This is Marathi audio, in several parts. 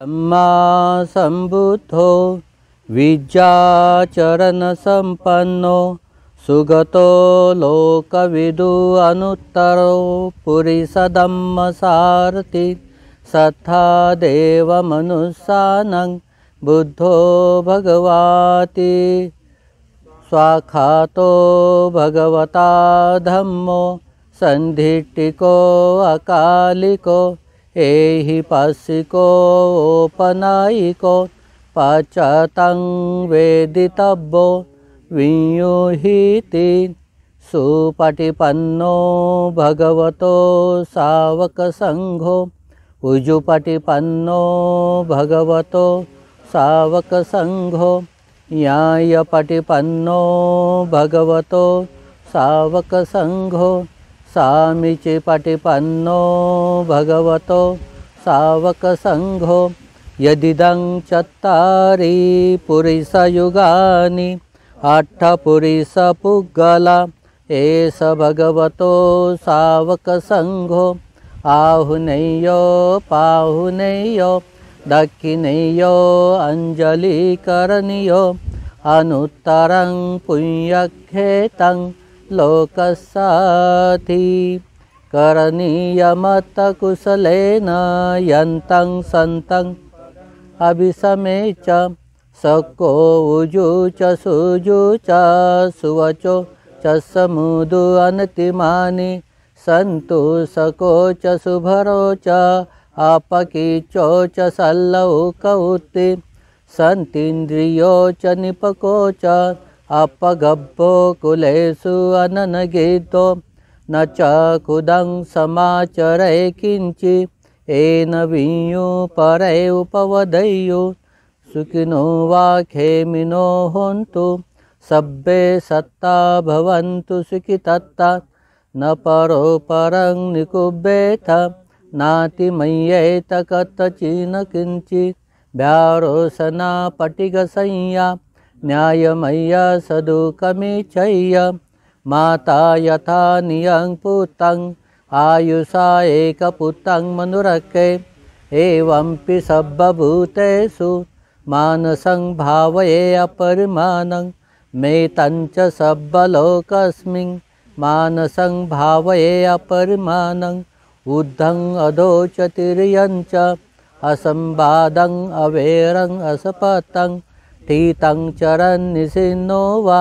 सम्मा सम्बुद्धो विद्याचरणसम्पन्नो सुगतो लोकविदु अनुत्तरो पुरीसधम्मसारथि सत्था देवमनुष्यानं बुद्धो भगवाति स्वाखातो भगवता धम्मो संधिट्टिको अकालिको एहि पासिको ओपनायिको पाश्चातं वेदितव्यो वियूहिति सुपटिपन्नो भगवतो सावकसंघो उजुपटिपन्नो भगवतो सावकसंघो न्यायपटिपन्नो भगवतो सावकसंघो सामीचिपटिपन्नो भगवतो सावकसंघो यदिदं चत्तारि पुरीसयुगानि अट्ठपुरीसपुग्गला एष भगवतो सावकसंघो आहुनेयो पाहुनेयो दक्षिणेयो अंजलिकरणीयो अनुत्तरं पुण्यक्षेत्रं लोकसाथी करणीयमत्तकुशलेन यन्तं सन्तं अभिसमे च सको उजु च सुजु च सुवचो च समुदु अनतिमानि सन्तु सको च सुभरो च अपकीचो च सल्लौकौति सन्तीन्द्रियो च निपको च अपगब्बो कुलेषु अननगेतो न च कुदं समाचरे किंचि येन वियु परे उपवदयु सुखिनो वा खेमिनो होन्तु सब्बे सत्ता भवन्तु सुखितत्ता न परो परं निकुब्बेत नातिमय्येत कतचिन किंचित् भ्यारोसना पटिगसंज्ञा न्यायमय्य सदुकमिच्छय्य माता यथा नियं पुतं आयुषा एकपुतं मनुरके एवंपि सर्वभूतेषु मानसं भावये अपरिमाणं मेतं च सर्वलोकस्मिन् मानसं भावये अपरिमाणं ऊर्ध्वं अधो च तिर्यं च असंवादं अवेरं असपतं तीतं चरन् निसिन्नो वा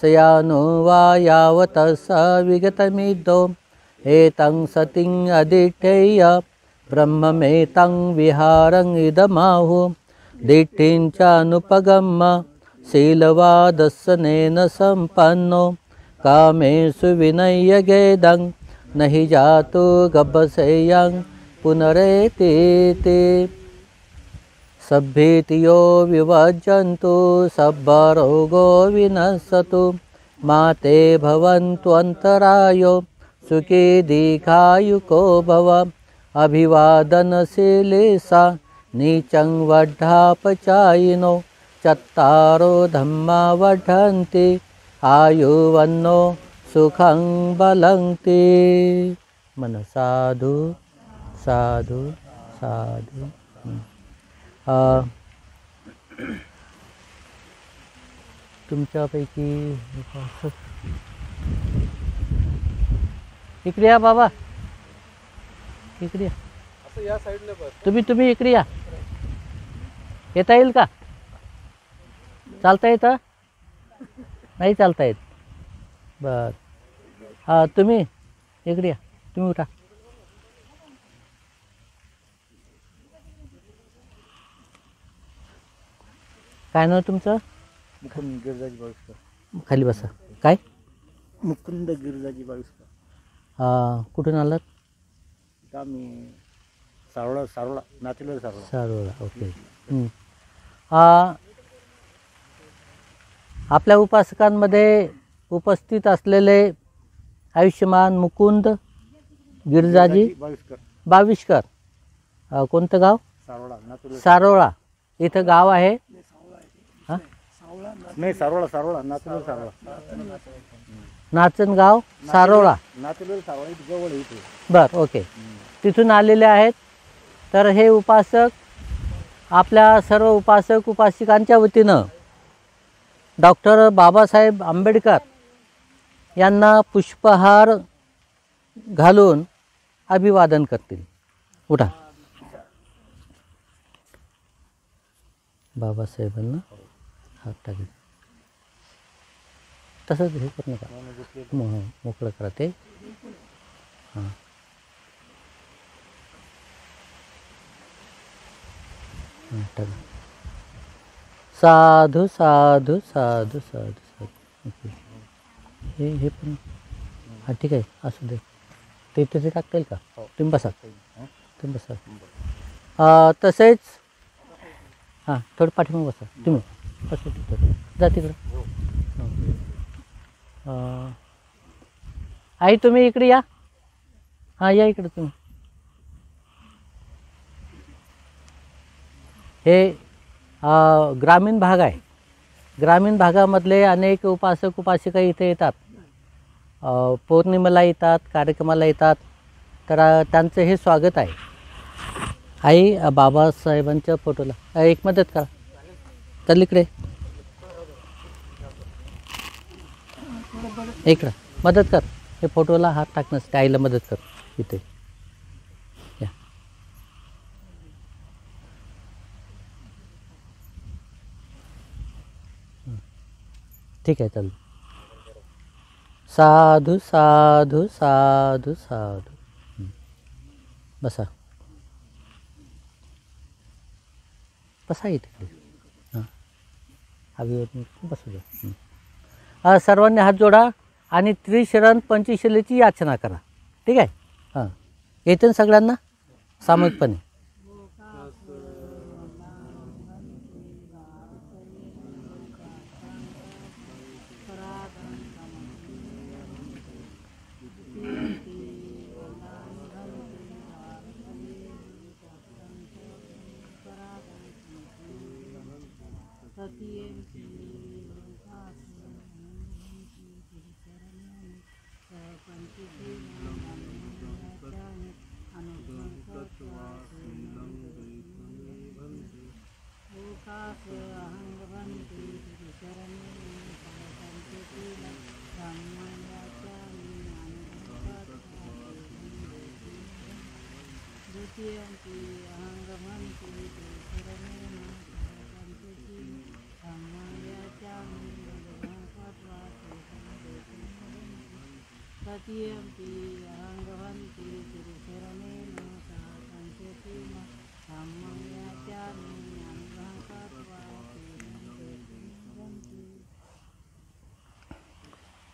शयानो वा यावतः स विगतमिद्धो एतं सतिं अदिठेय ब्रह्ममेतं विहारं इदमाहु दिट्ठिं च अनुपगम्य शीलवादस्सनेन सम्पन्नो कामेषु विनय्यगेदं न हि जातु गभसेयं पुनरेतीति सभ्भीतियो विभज्यन्तु सब्बरोगो विनश्यतु मा ते भवन्तु अन्तरायो सुखी दीर्घायुको भव अभिवादनशीलिसा नीचं वड्ढापचायिनो चत्तारो धम्मा वर्धन्ति आयुवन्नो सुखं बलन्ति मन साधु साधु साधु। तुमच्यापैकी इकडे या बाबा, इकडे या. या साईडला बस. तुम्ही इकडे या. येता येईल का? चालता येतं? नाही चालता येत. बर हां, तुम्ही इकडे या. तुम्ही उठा. काय नाव तुमचं? मुकुंद गिरजाजी बाळुसकर. खाली बसा. काय? मुकुंद गिरजाजी बाळुसकर. कुठून आलात? आम्ही सारोळा नातेवाईक सारोळा. ओके. आपल्या उपासकांमध्ये उपस्थित असलेले आयुष्यमान मुकुंद गिरजाजी बाविस्कर. कोणतं गाव? सारोळा. इथं गाव आहे. नाही, सारोळा नाचनगाव सारोळा. बर, ओके. तिथून आलेले आहेत. तर हे उपासक आपल्या सर्व उपासक उपासिकांच्या वतीनं डॉक्टर बाबासाहेब आंबेडकर यांना पुष्पहार घालून अभिवादन करतील. उठा. बाबासाहेबांना हात टाकेल. तसंच हे करू नका, मोकळं करा ते. हां, टाका. साधू साधू साधू साधू साधू. हे पण हां ठीक आहे, असू दे. ते तसे टाकता येईल का? तुम्ही बसा, तुम्ही बसा. तसेच हां, थोडं पाठीमागे बसा तुम्ही. बसा तिकडं, जा तिकडं. आई तुम्ही इकडे या. हां, या इकडे तुम्ही. हे ग्रामीण भाग आहे. ग्रामीण भागामधले अनेक उपासक उपासिका इथे येतात. पौर्णिमेला येतात, कार्यक्रमाला येतात. तर त्यांचं हे स्वागत आहे. आई बाबासाहेबांच्या फोटोला एक मदत करा. चल इकडे, इकडं मदत कर. हे फोटोला हात टाकण्यासाठी आईला मदत कर. इथे या. ठीक आहे, चल. साधू साधू साधू साधू. बसा, बसा इथे. हां, अभिवादन बसू द्या. सर्वांनी हात जोडा आणि त्रिशरण पंचशिलेची याचना करा. ठीक आहे. हां, येते ना सगळ्यांना सामूहिकपणे.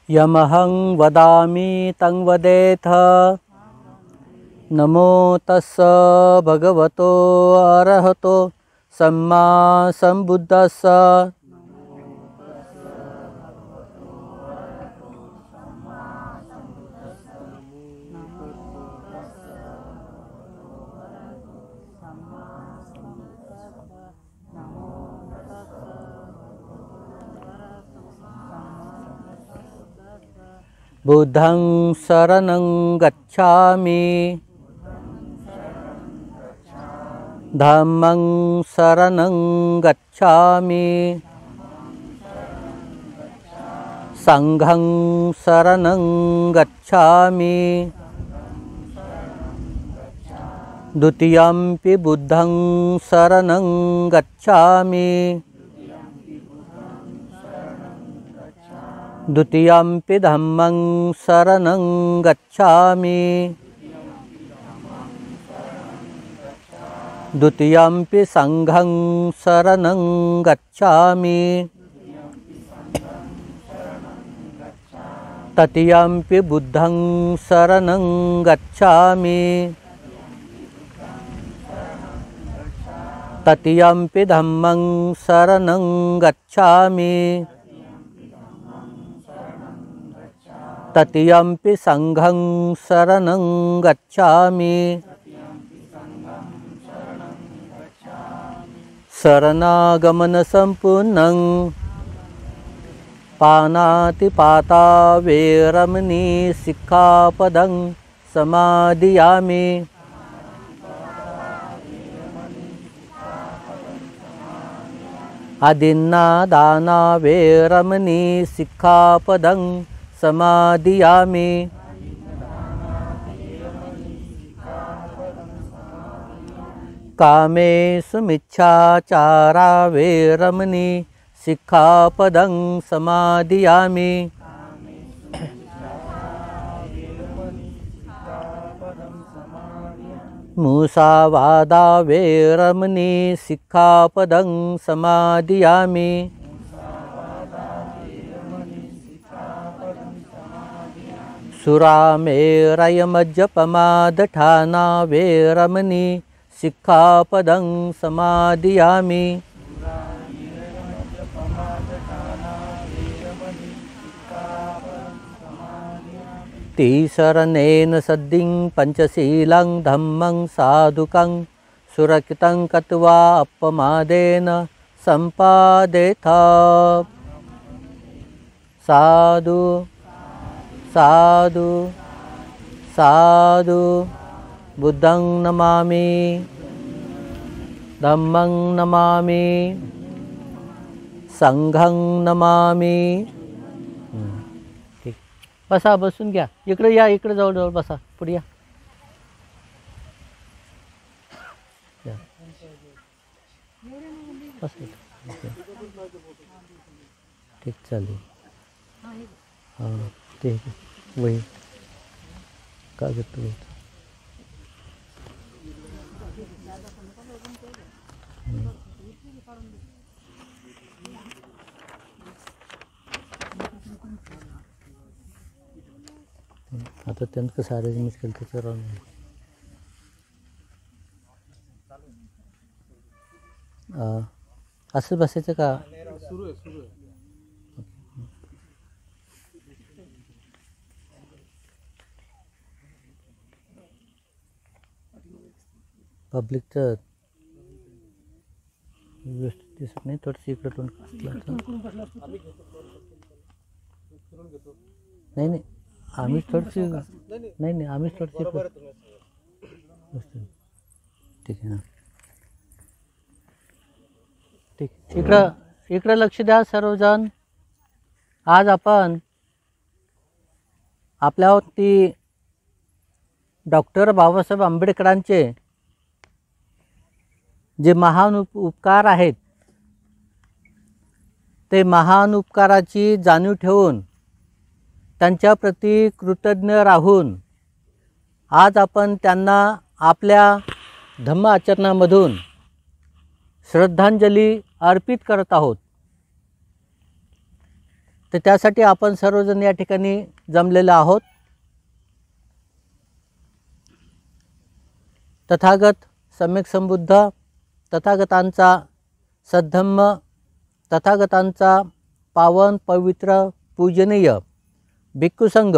यमहं वदामि तं वदेथ. नमो तस्स भगवतो अरहतो सम्मा सम्बुद्धस्स. बुद्धं शरणं गच्छामि. धम्मं शरणं गच्छामि. संघं शरणं गच्छामि. द्वितीयंपि बुद्धं शरणं गच्छामि. द्वितीयंपि धम्मं शरणं गच्छामि. द्वितीयंपि संघं शरणं गच्छामि. तृतीयंपि बुद्धं शरणं गच्छामि. तृतीयंपि धम्मं शरणं गच्छामि. तृतीयंपि संघं शरणं गच्छामि. शरणागमन संपूर्णं. पानातिपाता वेरमणि सिक्खापदं समादियामि. आदिन्ना दाना वेरमणी सिक्खापदं समादियामि। कामेषु मिच्छाचारा वेरमणी सिक्खापदं समादियामि। मुसावादा वेरमणी सिक्खापदं समादियामि। सुरामेरयमज्जपमादठाना वेरमणी सिक्खापदं समादियामि। तीसरनेन सद्दिं पंचशीलं धम्मं साधुकं सुरक्षितं कत्वा अपमादेन सम्पादेथ। साधु साधु साधु। बुद्धं नमामि, धम्मं नमामि, संघं नमामि। ठीक, बसा, बसून घ्या. इकडे या, इकडे जवळ बसा, पुढे या. ठीक, चालेल. हां, ठीक आहे. वही कागद आता त्यांनी कसं अरेंजमेंट केलं त्याच्यावर असं बसायचं का? पब्लिकचं व्यवस्थित दिसत नाही, थोडंसं इकडं तोंड नाही नाही, आम्हीच थोडीशी नाही नाही, आम्हीच थोडीशी ठीक आहे ना. ठीक, इकडं लक्ष द्या सर्वजण. आज आपण आपल्यावरती डॉक्टर बाबासाहेब आंबेडकरांचे जे महान उपकार आहेत ते महान उपकाराची जाणीव ठेवून त्यांच्याप्रती कृतज्ञ राहून आज आपण त्यांना आपल्या धम्म आचरणामधून श्रद्धांजली अर्पित करत आहोत. तर त्यासाठी आपण सर्वजण या ठिकाणी जमलेलो आहोत. तथागत सम्यक संबुद्ध तथागतांचा सद्धम्म तथागतांचा पावन पवित्र पूजनीय भिक्खुसंघ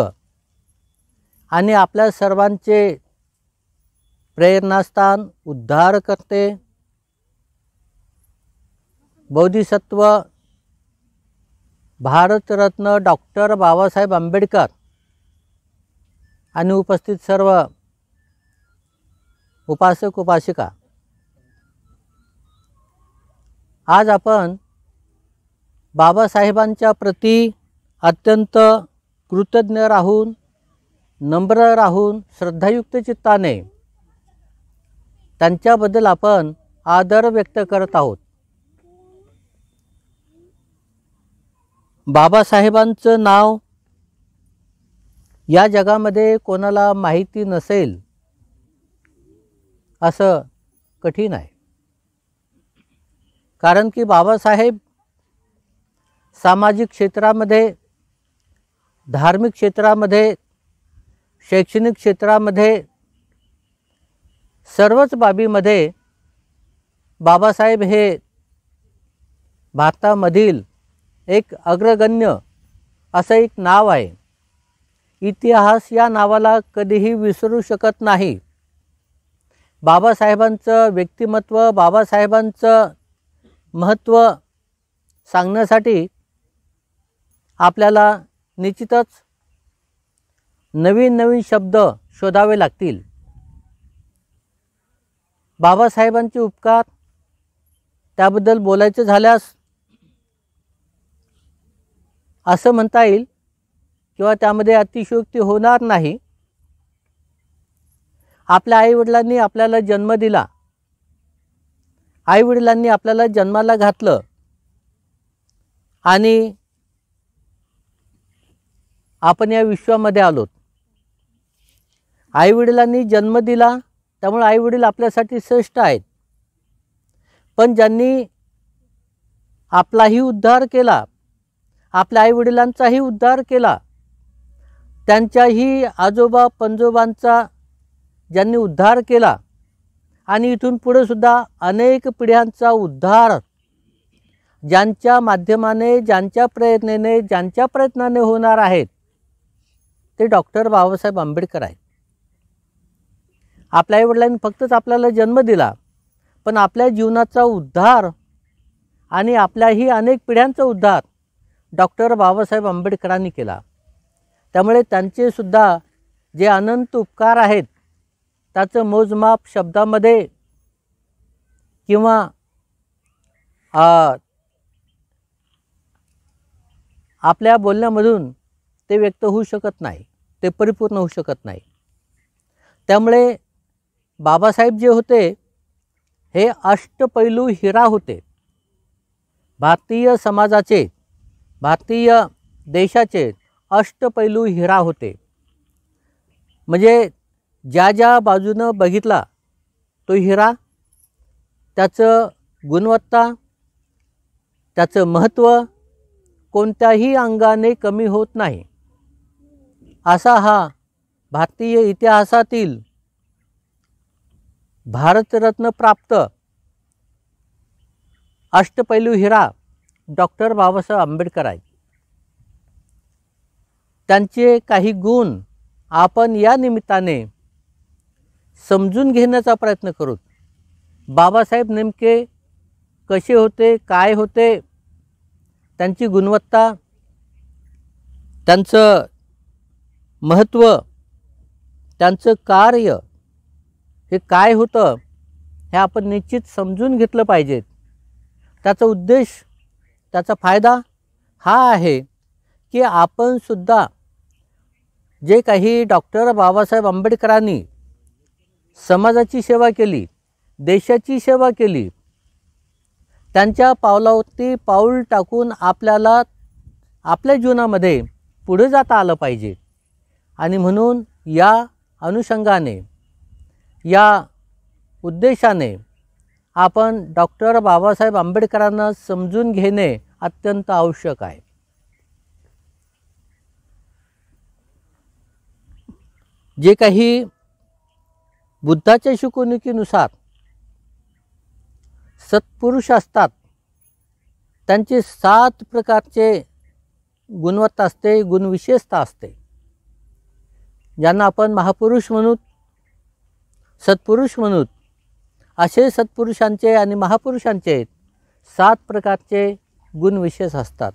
आणि आपल्या सर्वांचे प्रेरणास्थान उद्धारकर्ते बोधिसत्व भारतरत्न डॉक्टर बाबासाहेब आंबेडकर आणि उपस्थित सर्व उपासक उपासिका, आज आपण बाबासाहेबांच्या प्रती अत्यंत कृतज्ञ राहून नम्र राहून श्रद्धायुक्त चित्ताने त्यांच्याबद्दल आपण आदर व्यक्त करत आहोत. बाबासाहेबांचं नाव या जगामध्ये कोणाला माहिती नसेल असं कठीण आहे. कारण की बाबासाहेब सामाजिक क्षेत्रामध्ये, धार्मिक क्षेत्रामध्ये, शैक्षणिक क्षेत्रामध्ये सर्वच बाबीमध्ये बाबासाहेब हे भारतामधील एक अग्रगण्य असं एक नाव आहे. इतिहास या नावाला कधीही विसरू शकत नाही. बाबासाहेबांचं व्यक्तिमत्व, बाबासाहेबांचं महत्त्व सांगण्यासाठी आपल्याला निश्चितच नवीन नवीन शब्द शोधावे लागतील. बाबासाहेबांचे उपकार त्याबद्दल बोलायचं झाल्यास असं म्हणता येईल किंवा त्यामध्ये अतिशयोक्ती होणार नाही. आपल्या आईवडिलांनी आपल्याला जन्म दिला, आईवडिलांनी आपल्याला जन्माला घातलं आणि आपण या विश्वामध्ये आलोत. आईवडिलांनी जन्म दिला त्यामुळे आईवडील आपल्यासाठी श्रेष्ठ आहेत. पण ज्यांनी आपलाही उद्धार केला, आपल्या आईवडिलांचाही उद्धार केला, त्यांच्याही आजोबा पंजोबांचा ज्यांनी उद्धार केला आणि इथून पुढे सुद्धा अनेक पिढ्यांचा उद्धार ज्यांच्या माध्यमाने, ज्यांच्या प्रयत्नाने होणार आहेत, ते डॉक्टर बाबासाहेब आंबेडकर आहेत. आपल्या आईवडिलांनी फक्तच आपल्याला जन्म दिला, पण आपल्या जीवनाचा उद्धार आणि आपल्याही अनेक पिढ्यांचा उद्धार डॉक्टर बाबासाहेब आंबेडकरांनी केला. त्यामुळे त्यांचे सुद्धा जे अनंत उपकार आहेत त्याचं मोजमाप शब्दामध्ये किंवा आपल्या बोलण्यामधून ते व्यक्त होऊ शकत नाही, ते परिपूर्ण होऊ शकत नाही. त्यामुळे बाबासाहेब जे होते हे अष्टपैलू हिरा होते. भारतीय समाजाचे, भारतीय देशाचे अष्टपैलू हिरा होते. म्हणजे ज्या ज्या बाजूनं बघितला तो हिरा, त्याचं गुणवत्ता, त्याचं महत्त्व कोणत्याही अंगाने कमी होत नाही. असा हा भारतीय इतिहासातील भारतरत्न प्राप्त अष्टपैलू हिरा डॉक्टर बाबासाहेब आंबेडकर आहेत. त्यांचे काही गुण आपण या निमित्ताने समजून घेण्याचा प्रयत्न करू. बाबासाहेब नेमके कसे होते, काय होते, त्यांची गुणवत्ता, त्यांचं महत्त्व, त्यांचं कार्य हे काय होतं हे आपण निश्चित समजून घेतलं पाहिजे. त्याचा उद्देश, त्याचा फायदा हा आहे की आपण सुद्धा जे काही डॉक्टर बाबासाहेब आंबेडकरांनी समाजाची सेवा केली, देशाची सेवा केली, त्यांच्या पावलावरती पाऊल टाकून आपल्याला आपल्या जीवनामध्ये पुढे जाता आलं पाहिजे. आणि म्हणून या अनुषंगाने, या उद्देशाने आपण डॉक्टर बाबासाहेब आंबेडकरांना समजून घेणे अत्यंत आवश्यक आहे. जे काही बुद्धाच्या शिकवणुकीनुसार सत्पुरुष असतात, त्यांचे 7 प्रकारचे गुणवत्ता असते, गुणविशेषता असते. ज्यांना आपण महापुरुष म्हणू, सत्पुरुष म्हणू, असे सत्पुरुषांचे आणि महापुरुषांचे 7 प्रकारचे गुणविशेष असतात.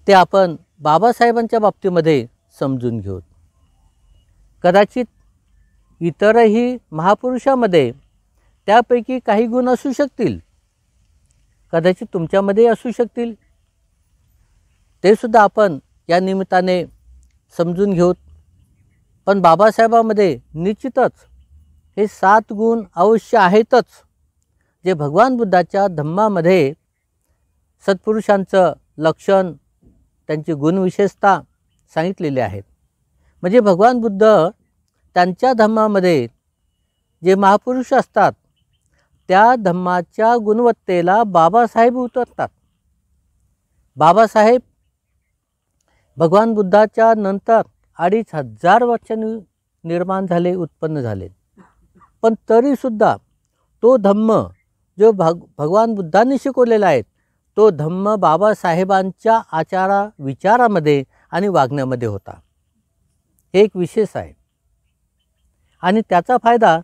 ते आपण बाबासाहेबांच्या बाबतीमध्ये समजून घेऊ. कदाचित इतरही महापुरुषामध्ये त्यापैकी काही गुण असू शकतील, कदाचित तुमच्यामध्ये असू शकतील, ते सुद्धा आपण या निमित्ताने समजून घेऊ. पण बाबासाहेबांमध्ये निश्चितच हे 7 गुण अवश्य आहेतच, जे भगवान बुद्धाच्या धम्मामध्ये सत्पुरुषांचं लक्षण, त्यांची गुणविशेषता सांगितलेली आहेत. म्हणजे भगवान बुद्ध त्यांच्या धम्मामध्ये जे महापुरुष असतात त्या धम्माच्या गुणवत्तेला बाबासाहेब उतरतात. बाबासाहेब भगवान बुद्धाच्या नंतर 2500 वर्षांनी निर्माण झाले, उत्पन्न झाले. पण तरीसुद्धा तो धम्म जो भगवान बुद्धांनी शिकवलेला आहे, तो धम्म बाबासाहेबांच्या आचारा विचारामध्ये आणि वागण्यामध्ये होता. हे एक विशेष आहे आणि त्याचा फायदा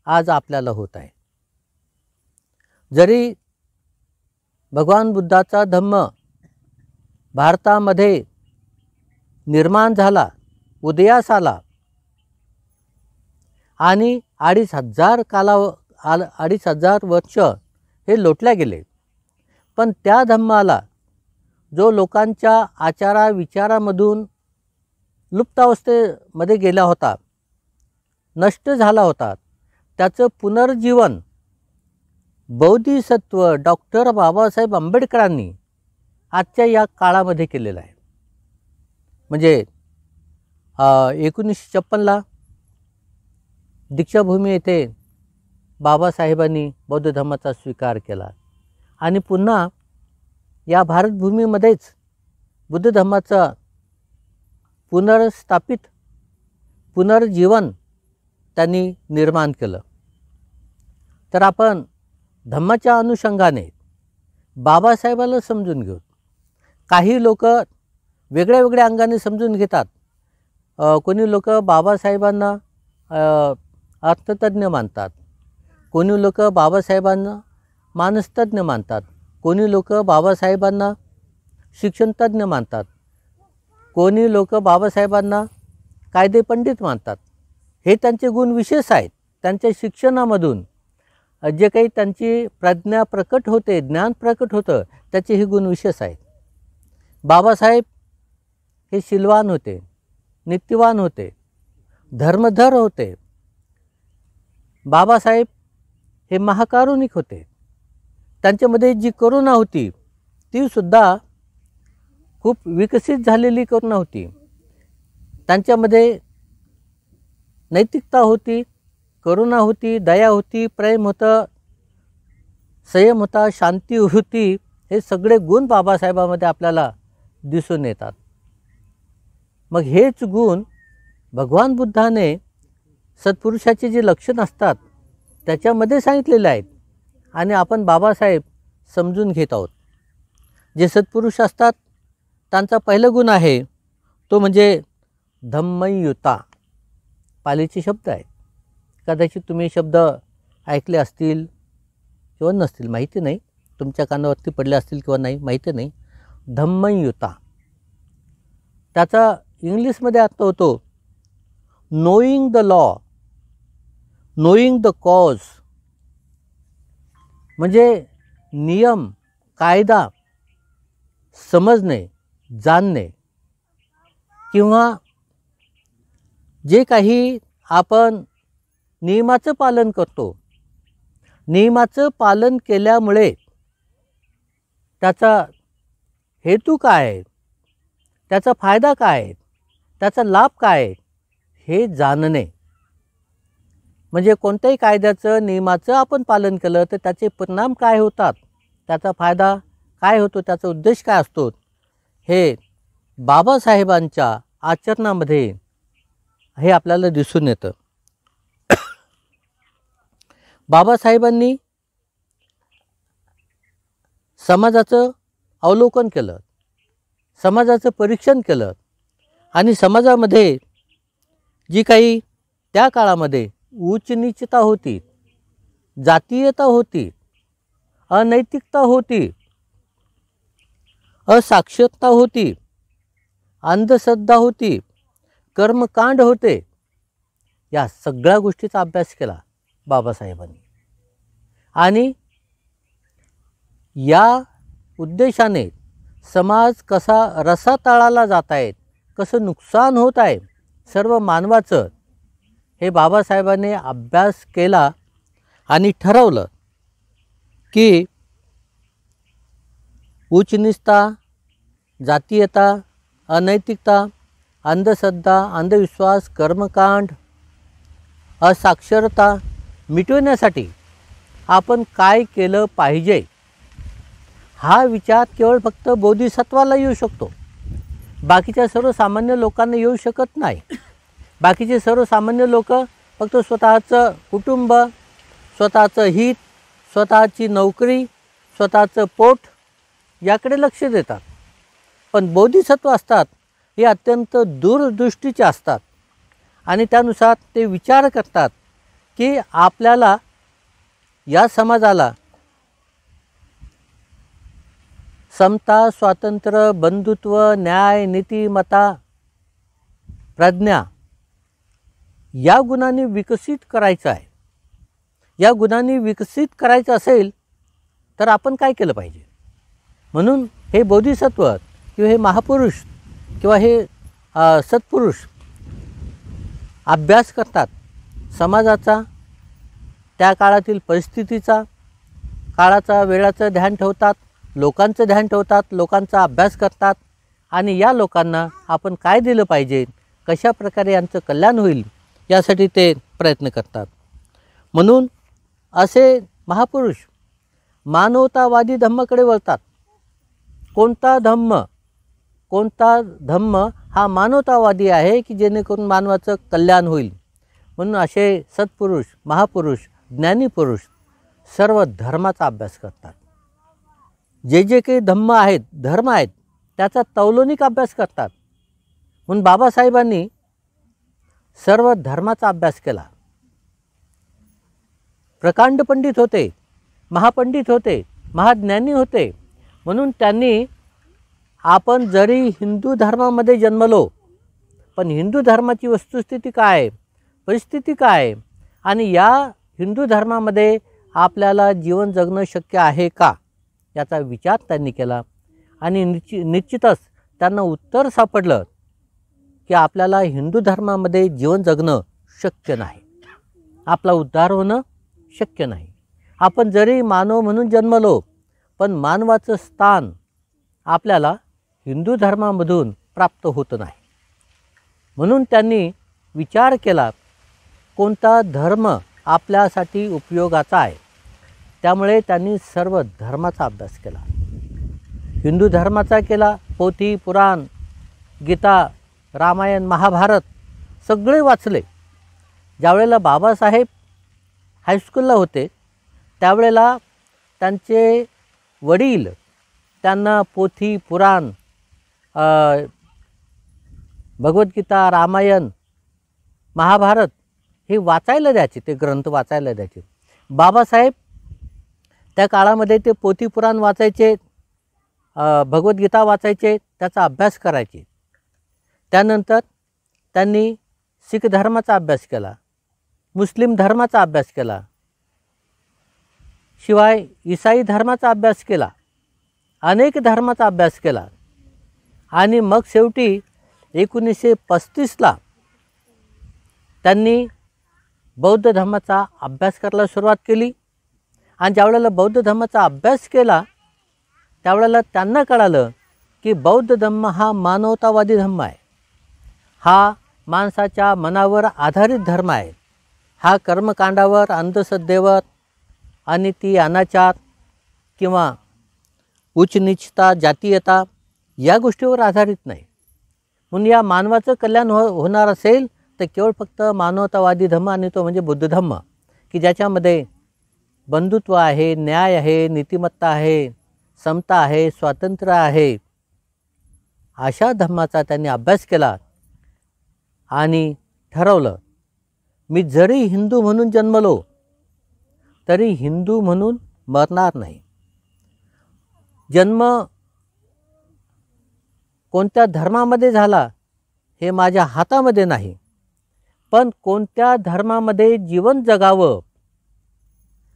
आज आपल्याला होत आहे. जरी भगवान बुद्धाचा धम्म भारतामध्ये निर्माण झाला, उदयास आला आणि 2500 वर्ष हे लोटल्या गेले, पण त्या धम्माला जो लोकांच्या आचारा विचारामधून लुप्तावस्थेमध्ये गेला होता, नष्ट झाला होता, त्याचं पुनर्जीवन बोधिसत्व डॉक्टर बाबासाहेब आंबेडकरांनी आजच्या या काळामध्ये केलेलं आहे. म्हणजे 1956ला दीक्षाभूमी येथे बाबासाहेबांनी बौद्ध धर्माचा स्वीकार केला आणि पुन्हा या भारतभूमीमध्येच बुद्ध धर्माचा पुनर्जीवन त्यांनी निर्माण केलं. तर आपण धम्माच्या अनुषंगाने बाबासाहेबाला समजून घेऊ. काही लोक वेगळ्या वेगळ्या अंगाने समजून घेतात. कोणी लोक बाबासाहेबांना अर्थतज्ञ मानतात, कोणी लोक बाबासाहेबांना मानसतज्ञ मानतात, कोणी लोक बाबासाहेबांना शिक्षणतज्ञ मानतात, कोणी लोक बाबासाहेबांना कायदेपंडित मानतात. हे त्यांचे गुण विशेष आहेत. त्यांच्या शिक्षणामधून जे काही त्यांची प्रज्ञा प्रकट होते, ज्ञान प्रकट होतं, त्याचे हे गुण विशेष आहेत. बाबासाहेब हे शीलवान होते, नीतिवान होते, धर्मधर होते. बाबासाहेब हे महाकारुणिक होते. त्यांच्यामध्ये जी करुणा होती ती सुद्धा खूप विकसित झालेली करुणा होती. त्यांच्यामध्ये नैतिकता होती, करुणा होती, दया होती, प्रेम होतं, संयम होता, शांती होती. हे सगळे गुण बाबासाहेबांमध्ये आपल्याला दिसून येतात. मग हेच गुण भगवान बुद्धाने सत्पुरुषाचे जे लक्षण असतात त्याच्यामध्ये सांगितलेले आहेत आणि आपण बाबासाहेब समजून घेत आहोत. जे सत्पुरुष असतात त्यांचा पहिला गुण आहे तो म्हणजे धम्मयुता. पालीचे शब्द आहेत. कदाचित तुम्ही शब्द ऐकले असतील किंवा नसतील, माहिती नाही. तुमच्या कानावरती पडले असतील किंवा नाही, माहिती नाही. धम्मयुता त्याचा इंग्लिशमध्ये अर्थ होतो knowing the law, knowing the cause. म्हणजे नियम कायदा समजणे, जाणणे, किंवा जे काही आपण नियमाचं पालन करतो, नियमाचं पालन केल्यामुळे त्याचा हेतू काय आहे, त्याचा फायदा काय आहे, त्याचा लाभ काय आहे, हे जाणणे. म्हणजे कोणत्याही कायद्याचं नियमाचं आपण पालन केलं तर त्याचे परिणाम काय होतात, त्याचा फायदा काय होतो, त्याचा उद्देश काय असतो, हे बाबासाहेबांच्या आचरणामध्ये हे आपल्याला दिसून येतं. बाबासाहेबांनी समाजाचं अवलोकन केलं, समाजाचं परीक्षण केलं आणि समाजामध्ये जी काही त्या काळामध्ये उच्चनीचता होती, जातीयता होती, अनैतिकता होती, असाक्षरता होती, अंधश्रद्धा होती, कर्मकांड होते, या सगळ्या गोष्टीचा अभ्यास केला बाबासाहेबांनी. आणि या उद्देशाने समाज कसा रसातळाला जात आहेत, कसं नुकसान होत आहे सर्व मानवाचं, हे बाबासाहेबांनी अभ्यास केला आणि ठरवलं की उच्चनीचता, जातीयता, अनैतिकता, अंधश्रद्धा, अंधविश्वास, कर्मकांड, असाक्षरता मिटवण्यासाठी आपण काय केलं पाहिजे, हा विचार केवळ फक्त बोधिसत्वाला येऊ शकतो. बाकीच्या सर्वसामान्य लोकांना येऊ शकत नाही. बाकीचे सर्वसामान्य लोक फक्त स्वतःचं कुटुंब, स्वतःचं हित, स्वतःची नोकरी, स्वतःचं पोट याकडे लक्ष देतात. पण बोधिसत्व असतात हे अत्यंत दूरदृष्टीचे असतात आणि त्यानुसार ते विचार करतात की आपल्याला या समाजाला समता, स्वातंत्र्य, बंधुत्व, न्याय, नीतिमत्ता, प्रज्ञा या गुणांनी विकसित करायचं आहे. या गुणांनी विकसित करायचं असेल तर आपण काय केलं पाहिजे. म्हणून हे बोधिसत्व किंवा हे महापुरुष किंवा हे सत्पुरुष अभ्यास करतात समाजाचा, त्या काळातील परिस्थितीचा, काळाचा वेळाचं ध्यान ठेवतात, लोकांचं ध्यान ठेवतात, लोकांचा अभ्यास करतात आणि या लोकांना आपण काय दिलं पाहिजे, कशा प्रकारे यांचं कल्याण होईल यासाठी ते प्रयत्न करतात. म्हणून असे महापुरुष मानवतावादी धम्माकडे वळतात. कोणता धम्म हा मानवतावादी आहे की जेणेकरून मानवाचं कल्याण होईल. म्हणून असे सत्पुरुष, महापुरुष, ज्ञानी पुरुष सर्व धर्माचा अभ्यास करतात. जे काही धम्म आहेत, धर्म आहेत, त्याचा तौलनिक अभ्यास करतात. म्हणून बाबासाहेबांनी सर्व धर्माचा अभ्यास केला. प्रकांड पंडित होते, महापंडित होते, महाज्ञानी होते. म्हणून त्यांनी आपण जरी हिंदू धर्मामध्ये जन्मलो, पण हिंदू धर्माची वस्तुस्थिती काय आहे, परिस्थिती काय आहे आणि या हिंदू धर्मामध्ये आपल्याला जीवन जगणं शक्य आहे का याचा विचार त्यांनी केला. आणि निश्चितच त्यांना उत्तर सापडलं की आपल्याला हिंदू धर्मामध्ये जीवन जगणं शक्य नाही, आपला उद्धार होणं शक्य नाही. आपण जरी मानव म्हणून जन्मलो, पण मानवाचं स्थान आपल्याला हिंदू धर्मामधून प्राप्त होत नाही. म्हणून त्यांनी विचार केला कोणता धर्म आपल्यासाठी उपयोगाचा आहे. त्यामुळे त्यांनी सर्व धर्माचा अभ्यास केला. हिंदू धर्माचा केला, पोथी, पुराण, गीता, रामायण, महाभारत सगळे वाचले. ज्यावेळेला बाबासाहेब हायस्कूलला होते त्यावेळेला त्यांचे वडील त्यांना पोथी, पुराण, भगवद्गीता, रामायण, महाभारत हे वाचायला द्यायचे, ते ग्रंथ वाचायला द्यायचे. बाबासाहेब त्या काळामध्ये ते पोथी, पुराण वाचायचे, भगवद्गीता वाचायचे, त्याचा अभ्यास करायचे. त्यानंतर त्यांनी शीख धर्माचा अभ्यास केला, मुस्लिम धर्माचा अभ्यास केला, शिवाय ईसाई धर्माचा अभ्यास केला, अनेक धर्माचा अभ्यास केला. आणि मग शेवटी 1935ला त्यांनी बौद्ध धर्माचा अभ्यास करायला सुरुवात केली. आणि ज्यावेळेला बौद्ध धर्माचा अभ्यास केला त्यावेळेला त्यांना कळालं की बौद्ध धर्म हा मानवतावादी धर्म आहे, हा माणसाच्या मनावर आधारित धर्म आहे, हा कर्मकांडावर, अंधश्रद्धेवर आणि ती अनाचार किंवा उच्च-नीचता, जातीयता या गोष्टीवर आधारित नाही. म्हणून या मानवाचं कल्याण होणार असेल तर केवळ फक्त मानवतावादी धर्म, आणि तो म्हणजे बुद्ध धर्म, की ज्याच्यामध्ये बंधुत्व आहे, न्याय आहे, नीतिमत्ता आहे, समता आहे, स्वातंत्र्य आहे. अशा धर्माचा त्यांनी अभ्यास केला आणि ठरवलं मी जरी हिंदू म्हणून जन्मलो तरी हिंदू म्हणून मरणार नाही. जन्म कोणत्या धर्मामध्ये झाला हे माझ्या हातामध्ये नाही, पण कोणत्या धर्मामध्ये जीवन जगावं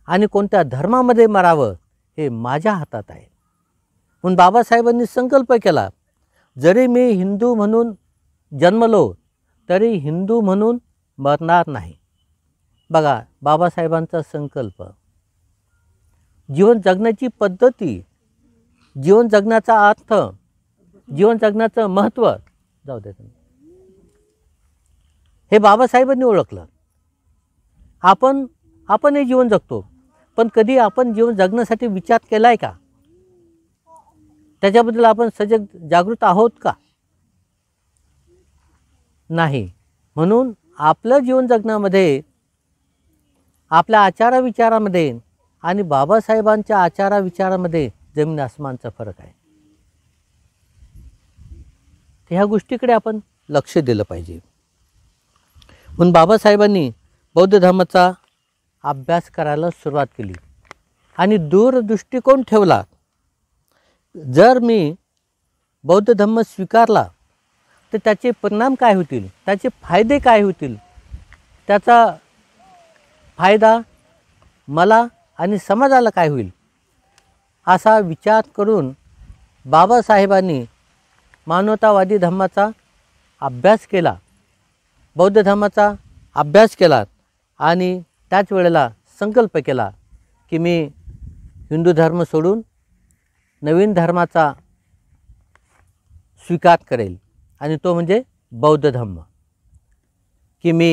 आणि कोणत्या धर्मामध्ये मरावं हे माझ्या हातात आहे. म्हणून बाबासाहेबांनी संकल्प केला जरी मी हिंदू म्हणून जन्मलो तरी हिंदू म्हणून मरणार नाही. बघा बाबासाहेबांचा संकल्प, जीवन जगण्याची पद्धती, जीवन जगण्याचा अर्थ, जीवन जगण्याचं महत्त्व जाऊ दे हे बाबासाहेबांनी ओळखलं. आपण हे जीवन जगतो, पण कधी आपण जीवन जगण्यासाठी विचार केला आहे का? त्याच्याबद्दल आपण सजग जागृत आहोत का? नाही. म्हणून आपलं जीवन जगण्यामध्ये, आपल्या आचारविचारामध्ये आणि बाबासाहेबांच्या आचारविचारामध्ये जमीन आसमानचा फरक आहे. ह्या गोष्टीकडे आपण लक्ष दिलं पाहिजे. म्हणून बाबासाहेबांनी बौद्ध धर्माचा अभ्यास करायला सुरुवात केली आणि दूरदृष्टिकोन ठेवला. जर मी बौद्ध धर्म स्वीकारला तर त्याचे परिणाम काय होतील, त्याचे फायदे काय होतील, त्याचा फायदा मला आणि समाजाला काय होईल, असा विचार करून बाबासाहेबांनी मानवतावादी धम्माचा अभ्यास केला, बौद्ध धर्माचा अभ्यास केला आणि त्याच वेळेला संकल्प केला की मी हिंदू धर्म सोडून नवीन धर्माचा स्वीकार करेल, आणि तो म्हणजे बौद्ध धर्म. की मी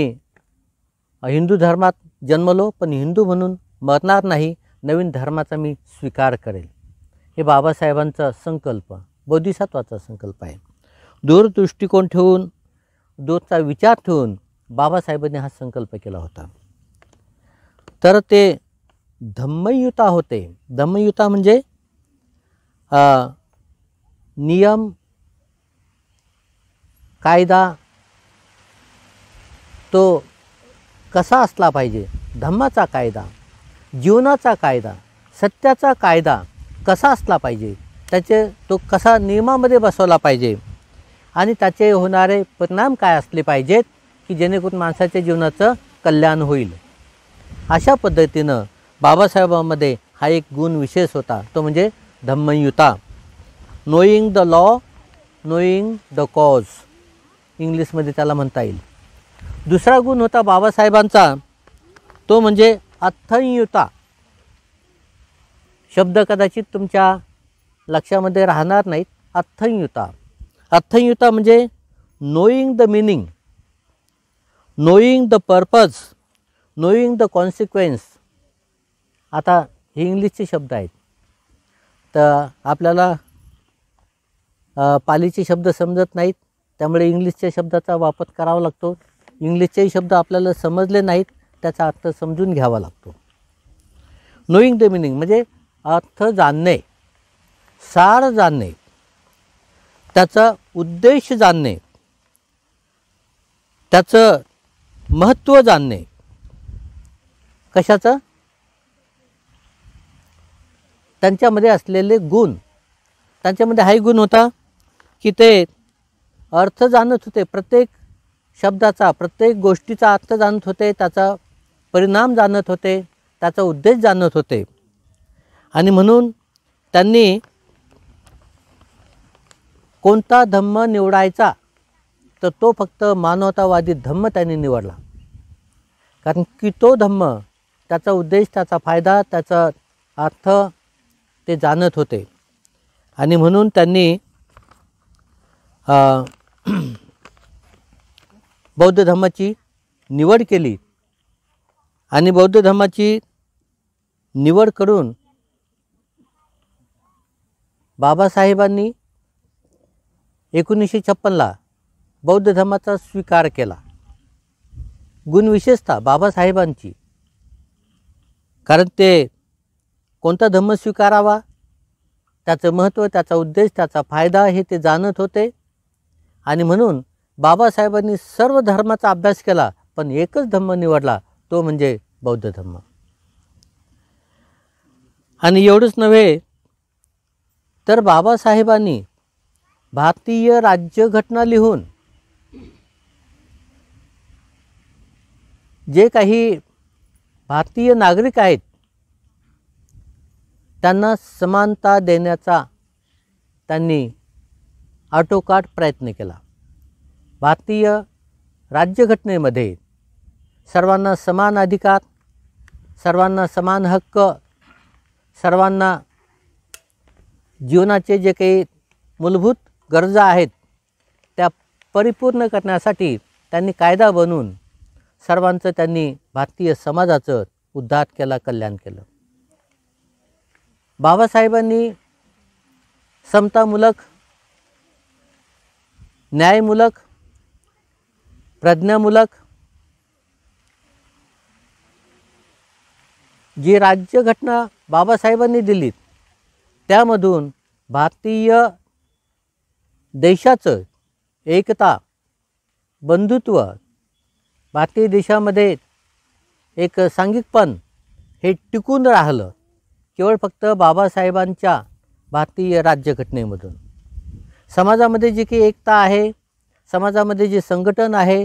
हिंदू धर्मात जन्मलो पण हिंदू म्हणून मरणार नाही, नवीन धर्माचा मी स्वीकार करेल. हे बाबासाहेबांचा संकल्प, बोधिसत्वाचा संकल्प आहे. दूरदृष्टिकोन ठेवून, दूरचा विचार ठेवून बाबासाहेबांनी हा संकल्प केला होता. तर ते धम्मयुता होते. धम्मयुता म्हणजे नियम, कायदा तो कसा असला पाहिजे, धम्माचा कायदा, जीवनाचा कायदा, सत्याचा कायदा कसा असला पाहिजे, तो कसा नियमामध्ये बसवला पाहिजे आणि त्याचे होणारे परिणाम काय असले पाहिजेत की जेणेकरून माणसाच्या जीवनाचं कल्याण होईल. अशा पद्धतीनं बाबासाहेबांमध्ये हा एक गुण विशेष होता, तो म्हणजे धम्मयुता. Knowing the law, knowing the cause, इंग्लिशमध्ये त्याला म्हणता येईल. दुसरा गुण होता बाबासाहेबांचा, तो म्हणजे अथंयुता. शब्द कदाचित तुमच्या लक्षामध्ये राहणार नाहीत. अथंयुता, अथंयुता म्हणजे knowing the meaning, knowing the purpose, knowing the consequence. आता हे इंग्लिशचे शब्द आहेत, तर आपल्याला पालीचे शब्द समजत नाहीत, त्यामुळे इंग्लिशच्या शब्दाचा वापर करावा लागतो. इंग्लिशचेही शब्द आपल्याला समजले नाहीत, त्याचा अर्थ समजून घ्यावा लागतो. नोईंग द मिनिंग म्हणजे अर्थ जाणणे, सार जाणणे, त्याचा उद्देश जाणणे, त्याचं महत्त्व जाणणे. कशाचं? त्यांच्यामध्ये असलेले गुण. त्यांच्यामध्ये हाही गुण होता की ते अर्थ जाणत होते, प्रत्येक शब्दाचा, प्रत्येक गोष्टीचा अर्थ जाणत होते, त्याचा परिणाम जाणत होते, त्याचा उद्देश जाणत होते. आणि म्हणून त्यांनी कोणता धम्म निवडायचा तर तो फक्त मानवतावादी धम्म त्यांनी निवडला. कारण की तो धम्म, त्याचा उद्देश, त्याचा फायदा, त्याचा अर्थ ते जाणत होते. आणि म्हणून त्यांनी बौद्ध धर्माची निवड केली. आणि बौद्ध धर्माची निवड करून बाबासाहेबांनी 1956ला बौद्ध धर्माचा स्वीकार केला. गुणविशेषता बाबासाहेबांची, कारण ते कोणता धर्म स्वीकारावा, त्याचं महत्त्व, त्याचा उद्देश, त्याचा फायदा हे ते जाणत होते. आणि म्हणून बाबासाहेबांनी सर्व धर्माचा अभ्यास केला, पण एकच धर्म निवडला, तो म्हणजे बौद्ध धर्म. आणि एवढंच नव्हे तर बाबासाहेबांनी भारतीय राज्यघटना लिहून जे काही भारतीय नागरिक आहेत त्यांना समानता देण्याचा त्यांनी आटोकाट प्रयत्न केला. भारतीय राज्यघटनेमध्ये सर्वांना समान अधिकार, सर्वांना समान हक्क, सर्वांना जीवनाचे जे काही मूलभूत गरजा आहेत त्या परिपूर्ण करण्यासाठी त्यांनी कायदा बनवून सर्वांचं त्यांनी भारतीय समाजाचं उद्धार केला, कल्याण केलं. बाबासाहेबांनी समतामूलक, न्यायमूलक, प्रज्ञामूलक जी राज्यघटना बाबासाहेबांनी दिली त्यामधून भारतीय देशाचं एकता, बंधुत्व, भारतीय देशामध्ये एक सांघिकपण हे टिकून राहिलं केवळ फक्त बाबासाहेबांच्या भारतीय राज्यघटनेमधून. समाजामध्ये जी काही एकता आहे, समाजामध्ये जे संघटन आहे,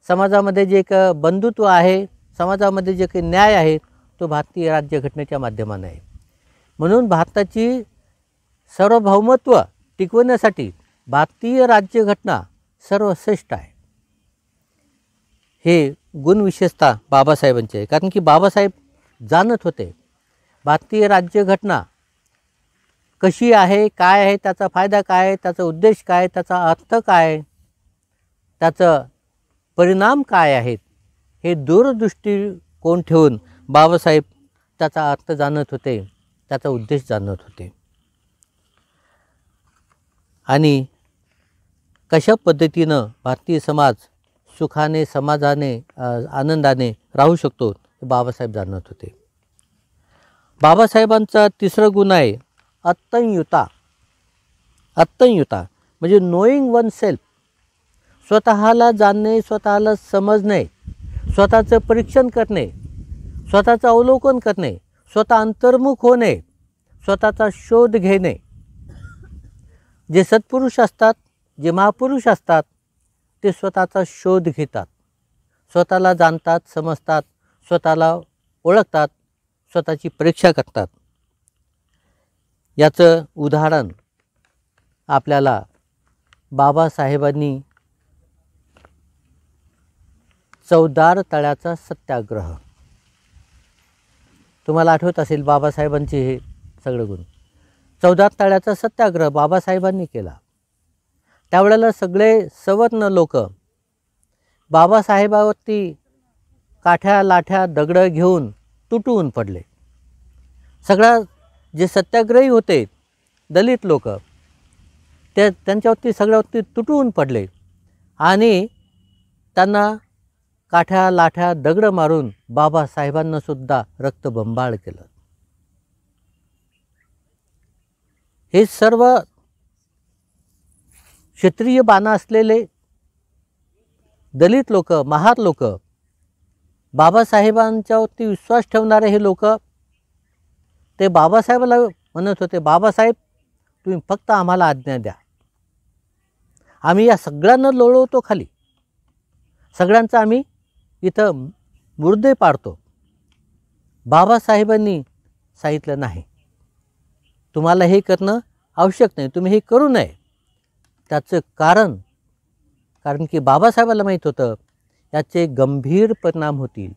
समाजामध्ये जे एक बंधुत्व आहे, समाजामध्ये जे काही न्याय आहे, तो भारतीय राज्यघटनेच्या माध्यमाने आहे. म्हणून भारताची सार्वभौमत्व टिकवण्यासाठी भारतीय राज्यघटना सर्वश्रेष्ठ आहे. हे गुण विशेषतः बाबासाहेबांचे आहे. कारण की बाबासाहेब जाणत होते भारतीय राज्यघटना कशी आहे, काय आहे, त्याचा फायदा काय आहे, त्याचा उद्देश काय, त्याचा अर्थ काय, त्याचा परिणाम काय आहेत, हे दूरदृष्टिकोन ठेवून बाबासाहेब त्याचा अर्थ जाणत होते, त्याचा उद्देश जाणत होते. आणि कशा पद्धतीनं भारतीय समाज सुखाने, समाधाने, आनंदाने राहू शकतो हे बाबासाहेब जाणत होते. बाबासाहेबांचा तिसरा गुण आहे अत्तंयुता. अत्तंयुता म्हणजे नोईंग वन सेल्फ, स्वतःला जाणणे, स्वतःला समजणे, स्वतःचं परीक्षण करणे, स्वतःचं अवलोकन करणे, स्वतः अंतर्मुख होणे, स्वतःचा शोध घेणे. जे सत्पुरुष असतात, जे महापुरुष असतात, ते स्वतःचा शोध घेतात, स्वतःला जाणतात, समजतात, स्वतःला ओळखतात, स्वतःची परीक्षा करतात. याचं उदाहरण आपल्याला बाबासाहेबांनी चवदार तळ्याचा सत्याग्रह, तुम्हाला आठवत असेल बाबासाहेबांचे हे सगळे गुण. चवदार तळ्याचा सत्याग्रह बाबासाहेबांनी केला. त्यावेळेला सगळे सवर्ण लोक बाबासाहेबावरती काठ्या लाठ्या दगडं घेऊन तुटून पडले. सगळा जे सत्याग्रही होते दलित लोक ते त्यांच्यावरती सगळ्यावरती तुटून पडले आणि त्यांना काठ्या लाठ्या दगडं मारून बाबासाहेबांना सुद्धा रक्तबंबाळ केलं. हे सर्व क्षत्रिय बाणा असलेले दलित लोक, महार लोक, बाबासाहेबांच्यावरती विश्वास ठेवणारे हे लोक, ते बाबासाहेबाला म्हणत होते, बाबासाहेब तुम्ही फक्त आम्हाला आज्ञा द्या, आम्ही या सगळ्यांना लोळवतो खाली, सगळ्यांचा आम्ही इथं मुर्दे पाडतो. बाबासाहेबांनी सांगितलं नाही, तुम्हाला हे करणं आवश्यक नाही, तुम्ही हे करू नये. त्याचं कारण की बाबासाहेबाला माहीत होतं याचे गंभीर परिणाम होतील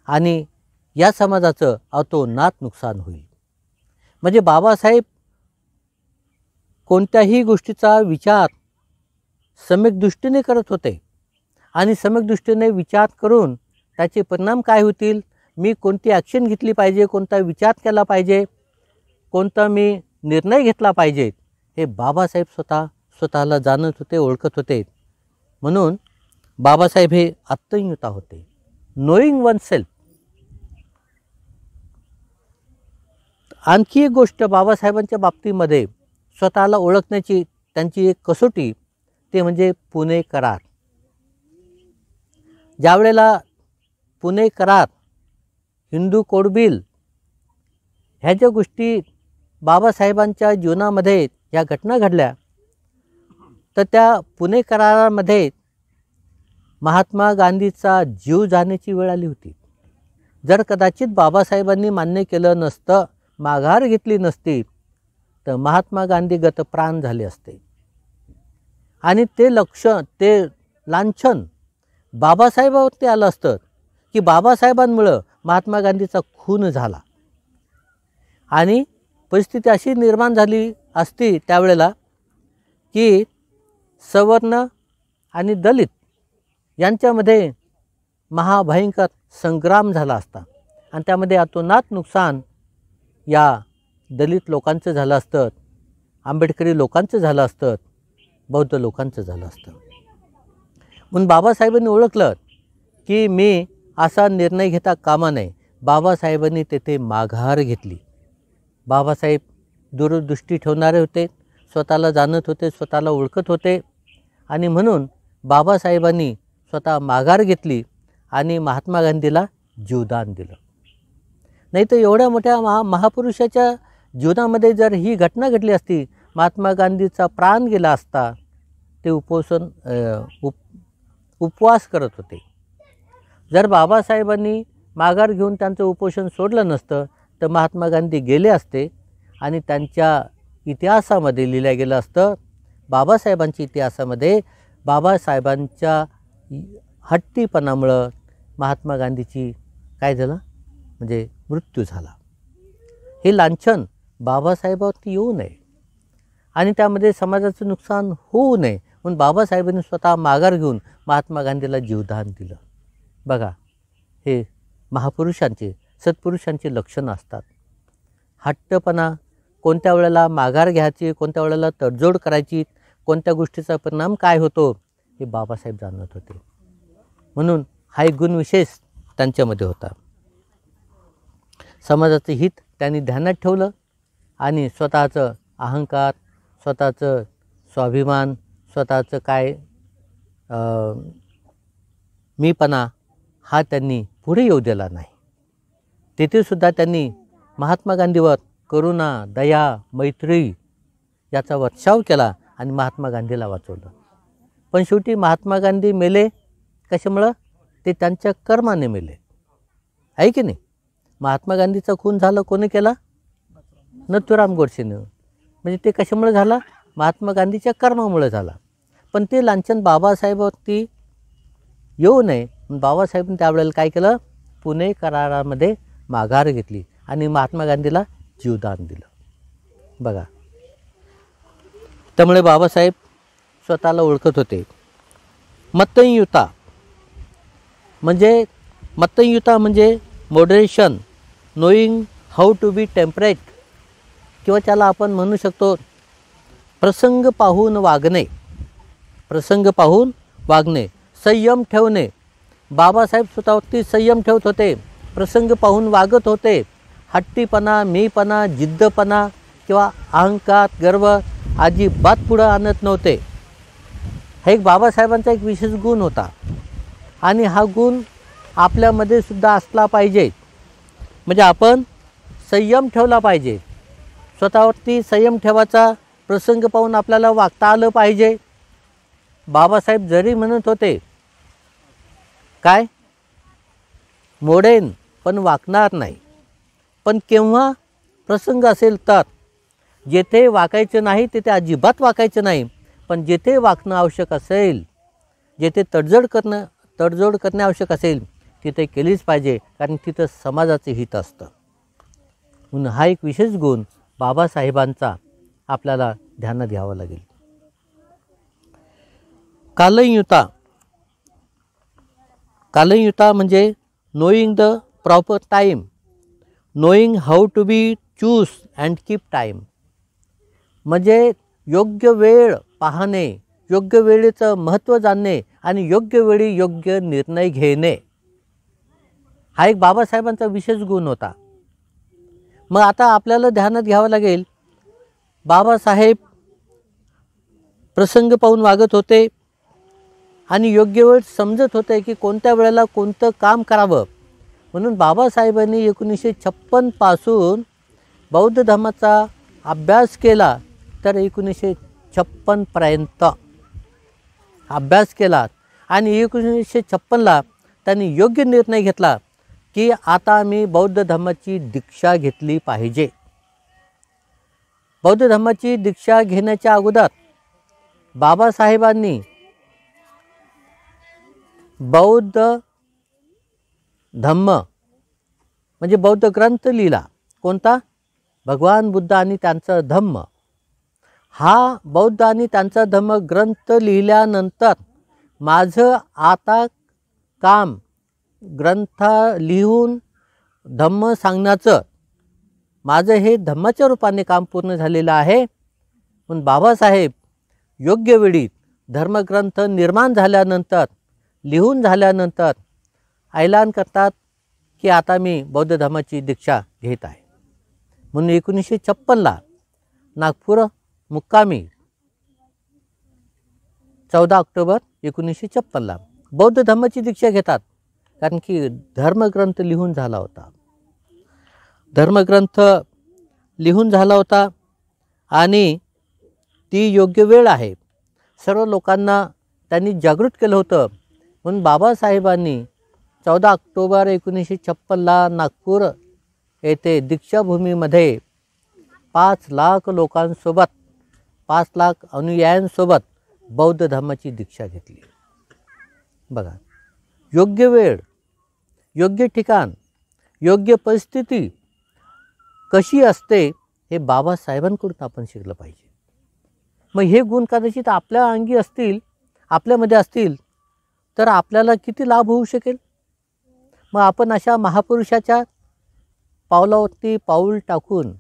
आणि या समाजाचं अतोनात नुकसान होईल. म्हणजे बाबासाहेब कोणत्याही गोष्टीचा विचार सम्यक दृष्टीने करत होते आणि सम्यक दृष्टीने विचार करून त्याचे परिणाम काय होतील, मी कोणती ॲक्शन घेतली पाहिजे, कोणता विचार केला पाहिजे, कोणता मी निर्णय घेतला पाहिजे, हे बाबासाहेब स्वतःला जाणत होते, ओळखत होते. म्हणून बाबासाहेब हे अत्तंयुता होते, नोईंग वन सेल्फ. आणखी एक गोष्ट बाबासाहेबांच्या बाबतीमध्ये स्वतःला ओळखण्याची त्यांची एक कसोटी, ते म्हणजे पुणे करार. ज्यावेळेला पुणे करार, हिंदू कोड बिल, ह्या ज्या गोष्टी बाबासाहेबांच्या जीवनामध्ये या घटना घडल्या, तर त्या पुणे करारामध्ये महात्मा गांधीचा जीव जाण्याची वेळ आली होती. जर कदाचित बाबासाहेबांनी मान्य केलं नसतं, माघार घेतली नसती, तर महात्मा गांधी गतप्राण झाले असते. आणि ते लक्ष, ते लांछन बाबासाहेबावरती आलं असतं की बाबासाहेबांमुळं महात्मा गांधीचा खून झाला. आणि परिस्थिती अशी निर्माण झाली असती त्यावेळेला की सवर्ण आणि दलित यांच्यामध्ये महाभयंकर संग्राम झाला असता आणि त्यामध्ये अतोनात नुकसान या दलित लोकांचं झालं असतं, आंबेडकरी लोकांचं झालं असतं, बौद्ध लोकांचं झालं असतं. म्हणून बाबासाहेबांनी ओळखलं की मी असा निर्णय घेता कामा नये. बाबासाहेबांनी तेथे माघार घेतली. बाबासाहेब दूरदृष्टी ठेवणारे होते, स्वतःला जाणत होते, स्वतःला ओळखत होते आणि म्हणून बाबासाहेबांनी स्वतः माघार घेतली आणि महात्मा गांधीला जीवदान दिलं. नाही तर एवढ्या मोठ्या महापुरुषाच्या जीवनामध्ये जर ही घटना घडली असती, महात्मा गांधीचा प्राण गेला असता. ते उपवास करत होते. जर बाबासाहेबांनी माघार घेऊन त्यांचं उपोषण सोडलं नसतं तर महात्मा गांधी गेले असते आणि त्यांच्या इतिहासामध्ये लिहिलं गेलं असतं. बाबासाहेबांच्या इतिहासामध्ये बाबासाहेबांच्या हट्टीपणामुळं महात्मा गांधीची काय झालं म्हणजे मृत्यू झाला. हे लांछन बाबासाहेबांवरती येऊ नये आणि त्यामध्ये समाजाचं नुकसान होऊ नये म्हणून बाबासाहेबांनी स्वतः माघार घेऊन महात्मा गांधीला जीवदान दिलं. बघा, हे महापुरुषांचे सत्पुरुषांचे लक्षणं असतात. हट्टपणा, कोणत्या वेळेला माघार घ्यायची, कोणत्या वेळेला तडजोड करायची, कोणत्या गोष्टीचा परिणाम काय होतो हे बाबासाहेब जाणत होते. म्हणून हा एक गुणविशेष त्यांच्यामध्ये होता. समाजाचं हित त्यांनी ध्यानात ठेवलं आणि स्वतःचं अहंकार, स्वतःचं स्वाभिमान, स्वतःचं काय मीपणा हा त्यांनी पुढे येऊ दिला नाही. तेथेसुद्धा त्यांनी महात्मा गांधीवर करुणा, दया, मैत्री याचा वर्षाव केला आणि महात्मा गांधीला वाचवलं. पण शेवटी महात्मा गांधी मेले कशामुळं? ते त्यांच्या कर्माने मेले, आहे की नाही. महात्मा गांधीचा खून झाला कोणी केला? नथुराम गोडसेनं. म्हणजे ते कशामुळे झाला? महात्मा गांधीच्या कर्मामुळे झाला. पण ते लांछन बाबासाहेबांवरती येऊ नये बाबासाहेबांनी त्यावेळेला काय केलं? पुणे करारामध्ये माघार घेतली आणि महात्मा गांधीला जीवदान दिलं. बघा, त्यामुळे बाबासाहेब स्वतःला ओळखत होते. मतयुता म्हणजे moderation, knowing how to be temperate, किंवा त्याला आपण म्हणू शकतो प्रसंग पाहून वागणे, संयम ठेवणे. बाबासाहेब स्वतःवरती संयम ठेवत होते, प्रसंग पाहून वागत होते. हट्टीपणा, मीपणा, जिद्दपणा किंवा अहंकार, गर्व अजिबात पुढं आणत नव्हते. हा एक बाबासाहेबांचा एक विशेष गुण होता आणि हा गुण आपल्यामध्ये सुद्धा असला पाहिजे. म्हणजे आपण संयम ठेवला पाहिजे, स्वतःवरती संयम ठेवायचा, प्रसंग पाहून आपल्याला वागता आलं पाहिजे. बाबासाहेब जरी म्हणत होते काय, मोडेन पण वाकणार नाही. पण केव्हा प्रसंग असेल तर, जेथे वाकायचं नाही तिथे अजिबात वाकायचं नाही. पण जेथे वाकणं आवश्यक असेल, जेथे तडजोड करणे आवश्यक असेल तिथे केलीच पाहिजे, कारण तिथं समाजाचे हित असतं. म्हणून हा एक विशेष गुण बाबासाहेबांचा आपल्याला ध्यानात घ्यावं लागेल. कालयुता म्हणजे knowing the proper time, knowing how to be choose and keep time. म्हणजे योग्य वेळ पाहणे, योग्य वेळेचं महत्त्व जाणणे आणि योग्य वेळी योग्य निर्णय घेणे, हा एक बाबासाहेबांचा विशेष गुण होता. मग आता आपल्याला ध्यानात घ्यावं लागेल, बाबासाहेब प्रसंग पाहून वागत होते आणि योग्य वेळ समजत होते की कोणत्या वेळेला कोणतं काम करावं. म्हणून बाबासाहेबांनी 1956 पासून बौद्ध धर्माचा अभ्यास केला तर 1956 पर्यंत अभ्यास केला आणि 1956ला त्यांनी योग्य निर्णय घेतला की आता मी बौद्ध धर्माची दीक्षा घेतली पाहिजे. बौद्ध धर्माची दीक्षा घेण्याच्या अगोदर बाबासाहेबांनी बौद्ध धम्म म्हणजे बौद्ध ग्रंथ लिहिला. कोणता? भगवान बुद्ध आणि त्यांचा धम्म. हा बौद्ध आणि त्यांचा धम्म ग्रंथ लिहिल्यानंतर माझं आता काम ग्रंथ लिहून धम्म सांगण्याचं, माझं हे धम्माच्या रूपाने काम पूर्ण झालेलं आहे. पण बाबासाहेब योग्य वेळी धर्मग्रंथ निर्माण झाल्यानंतर, लिहून झाल्यानंतर ऐलान करतात की आता मी बौद्ध धर्माची दीक्षा घेत आहे. म्हणून 1956ला नागपूर मुक्कामी 14 ऑक्टोबर 1956ला बौद्ध धर्माची दीक्षा घेतात, कारण की धर्मग्रंथ लिहून झाला होता. धर्मग्रंथ लिहून झाला होता आणि ती योग्य वेळ आहे. सर्व लोकांना त्यांनी जागृत केलं होतं. म्हणून बाबासाहेबांनी 14 ऑक्टोबर 1956ला नागपूर येथे दीक्षाभूमीमध्ये 5 लाख लोकांसोबत 5 लाख अनुयायांसोबत बौद्ध धर्माची दीक्षा घेतली. बघा, योग्य वेळ, योग्य ठिकाण, योग्य परिस्थिती कशी असते हे बाबासाहेबांकडून आपण शिकलं पाहिजे. मग हे गुण कदाचित आपल्या अंगी असतील, आपल्यामध्ये असतील तर आपल्याला किती लाभ होऊ शकेल. मग आपण अशा महापुरुषाच्या पावलावरती पाऊल टाकून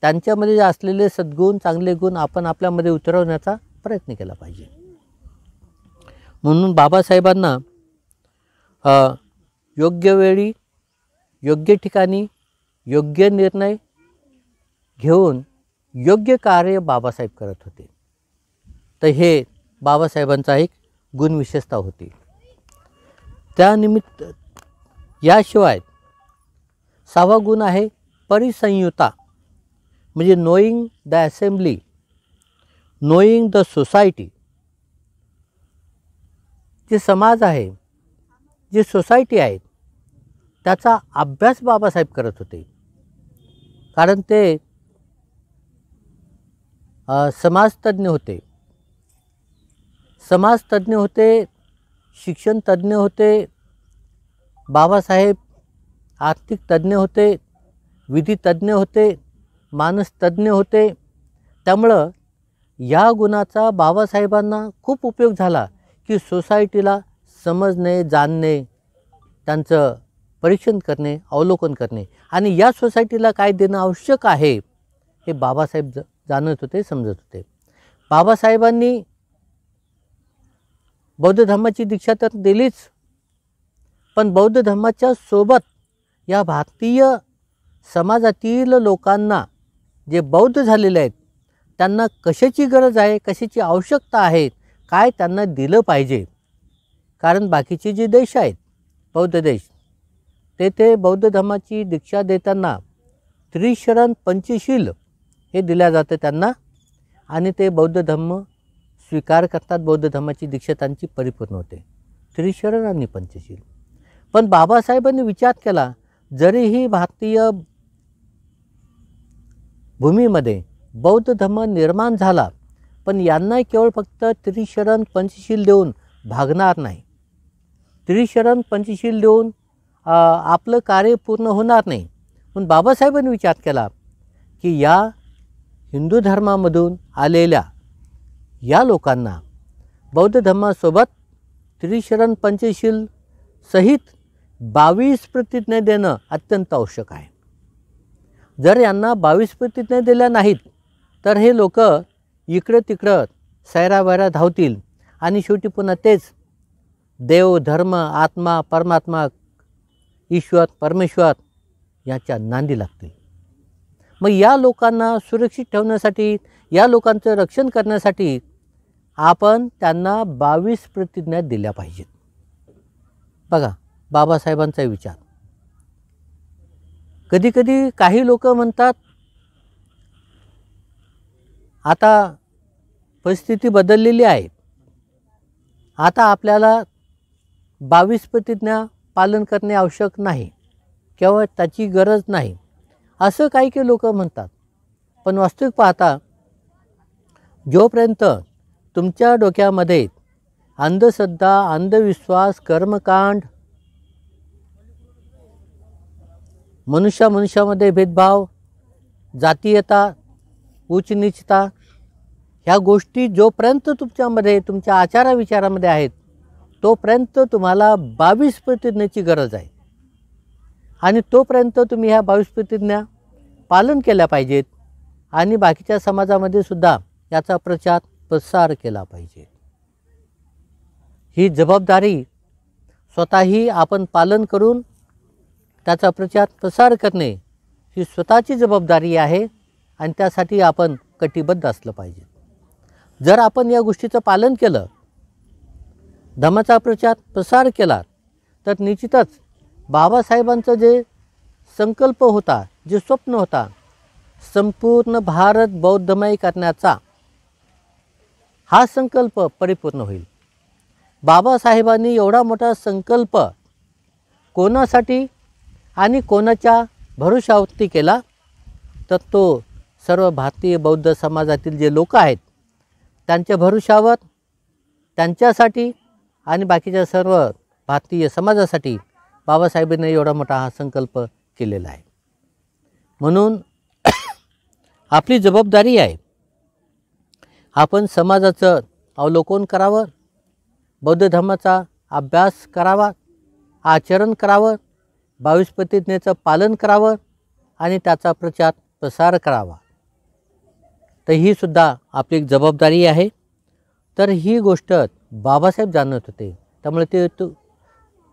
त्यांच्यामध्ये जे असलेले सद्गुण, चांगले गुण आपण आपल्यामध्ये उतरवण्याचा प्रयत्न केला पाहिजे. म्हणून बाबासाहेबांना योग्य वेळी, योग्य ठिकाणी, योग्य निर्णय घेऊन योग्य कार्य बाबासाहेब करत होते. तर हे बाबासाहेबांचा एक गुणविशेषता होती. त्यानिमित्त याशिवाय 6वा गुण आहे परिसंयुता, म्हणजे knowing the assembly, knowing the society. जे समाज आहे, जे सोसायटी आहे, त्याचा अभ्यास बाबासाहेब करत होते. कारण ते समाजतज्ञ होते, समाजतज्ञ होते, शिक्षणतज्ञ होते. बाबासाहेब आर्थिक तज्ञ होते, विधितज्ञ होते, मानसतज्ञ होते. त्यामुळं या गुणाचा बाबासाहेबांना खूप उपयोग झाला की सोसायटीला समजणे, जाणणे, त्यांचं परीक्षण करणे, अवलोकन करणे आणि या सोसायटीला काय देणं आवश्यक आहे हे बाबासाहेब जाणत होते, समजत होते. बाबासाहेबांनी बौद्ध धर्माची दीक्षा तर दिलीच, पण बौद्ध धर्माच्या सोबत या भारतीय समाजातील लोकांना जे बौद्ध झालेले आहेत त्यांना कशाची गरज आहे, कशाची आवश्यकता आहे, काय त्यांना दिलं पाहिजे. कारण बाकीचे जे देश आहेत, बौद्ध देश, ते बौद्ध धर्माची दीक्षा देताना त्रिशरण पंचशील हे दिल्या जातं त्यांना आणि ते बौद्ध धर्म स्वीकार करतात. बौद्ध धर्माची दीक्षा त्यांची परिपूर्ण होते, त्रिशरण आणि पंचशील. पण बाबासाहेबांनी विचार केला, जरीही भारतीय भूमीमध्ये बौद्ध धर्म निर्माण झाला, पण यांना केवळ फक्त त्रिशरण पंचशील देऊन भागणार नाही. त्रिशरण पंचशील देऊन आपलं कार्य पूर्ण होणार नाही. पण बाबासाहेबांनी विचार केला की या हिंदू धर्मामधून आलेल्या या लोकांना बौद्ध धर्मासोबत त्रिशरण पंचशील सहित 22 प्रतिज्ञा देणं अत्यंत आवश्यक आहे. जर यांना 22 प्रतिज्ञा दिल्या नाहीत तर हे लोक इकडं तिकडं सैरावैरा धावतील आणि शेवटी पुन्हा तेच देव, धर्म, आत्मा, परमात्मा, ईश्वर, परमेश्वर याच्या नांदी लागतील. मग या लोकांना सुरक्षित ठेवण्यासाठी, या लोकांचं रक्षण करण्यासाठी आपण त्यांना 22 प्रतिज्ञा दिल्या पाहिजेत. बघा बाबासाहेबांचा विचार. कधीकधी काही लोक म्हणतात आता परिस्थिती बदललेली आहे, आता आपल्याला 22 प्रतिज्ञा पालन करणे आवश्यक नाही, केवळ त्याची गरज नाही, असं काही काही लोक म्हणतात. पण वास्तविक पाहता जोपर्यंत तुमच्या डोक्यामध्ये अंधश्रद्धा, अंधविश्वास, कर्मकांड, मनुष्यामध्ये भेदभाव, जातीयता, उच्च नीचता ह्या गोष्टी जोपर्यंत तुमच्यामध्ये, तुमच्या आचारविचारामध्ये आहेत, तोपर्यंत तुम्हाला 22 प्रतिज्ञेची गरज आहे. आणि तोपर्यंत तुम्ही ह्या 22 प्रतिज्ञा पालन केल्या पाहिजेत आणि बाकीच्या समाजामध्ये सुद्धा याचा प्रचार प्रसार केला पाहिजे. ही जबाबदारी स्वतःही आपण पालन करून त्याचा प्रचार प्रसार करणे ही स्वतःची जबाबदारी आहे आणि त्यासाठी आपण कटिबद्ध असलं पाहिजे. जर आपण या गोष्टीचं पालन केलं, धर्माचा प्रचार प्रसार केला, तर निश्चितच बाबासाहेबांचं जे संकल्प होता, जे स्वप्न होता, संपूर्ण भारत बौद्धमय करण्याचा, हा संकल्प परिपूर्ण होईल. बाबासाहेबांनी एवढा मोठा संकल्प कोणासाठी आणि कोणाच्या भरोशावरती केला, तर तो सर्व भारतीय बौद्ध समाजातील जे लोक आहेत त्यांच्या भरोशावर, त्यांच्यासाठी आणि बाकीच्या सर्व भारतीय समाजासाठी बाबासाहेबांनी एवढा मोठा हा संकल्प केलेला आहे. म्हणून आपली जबाबदारी आहे, आपण समाजाचं अवलोकन करावं, बौद्ध धर्माचा अभ्यास करावा, आचरण करावं, 22 प्रतिज्ञेचं पालन करावं आणि त्याचा प्रचार प्रसार करावा. तर ही सुद्धा आपली एक जबाबदारी आहे. तर ही गोष्ट बाबासाहेब जाणत होते, त्यामुळे ते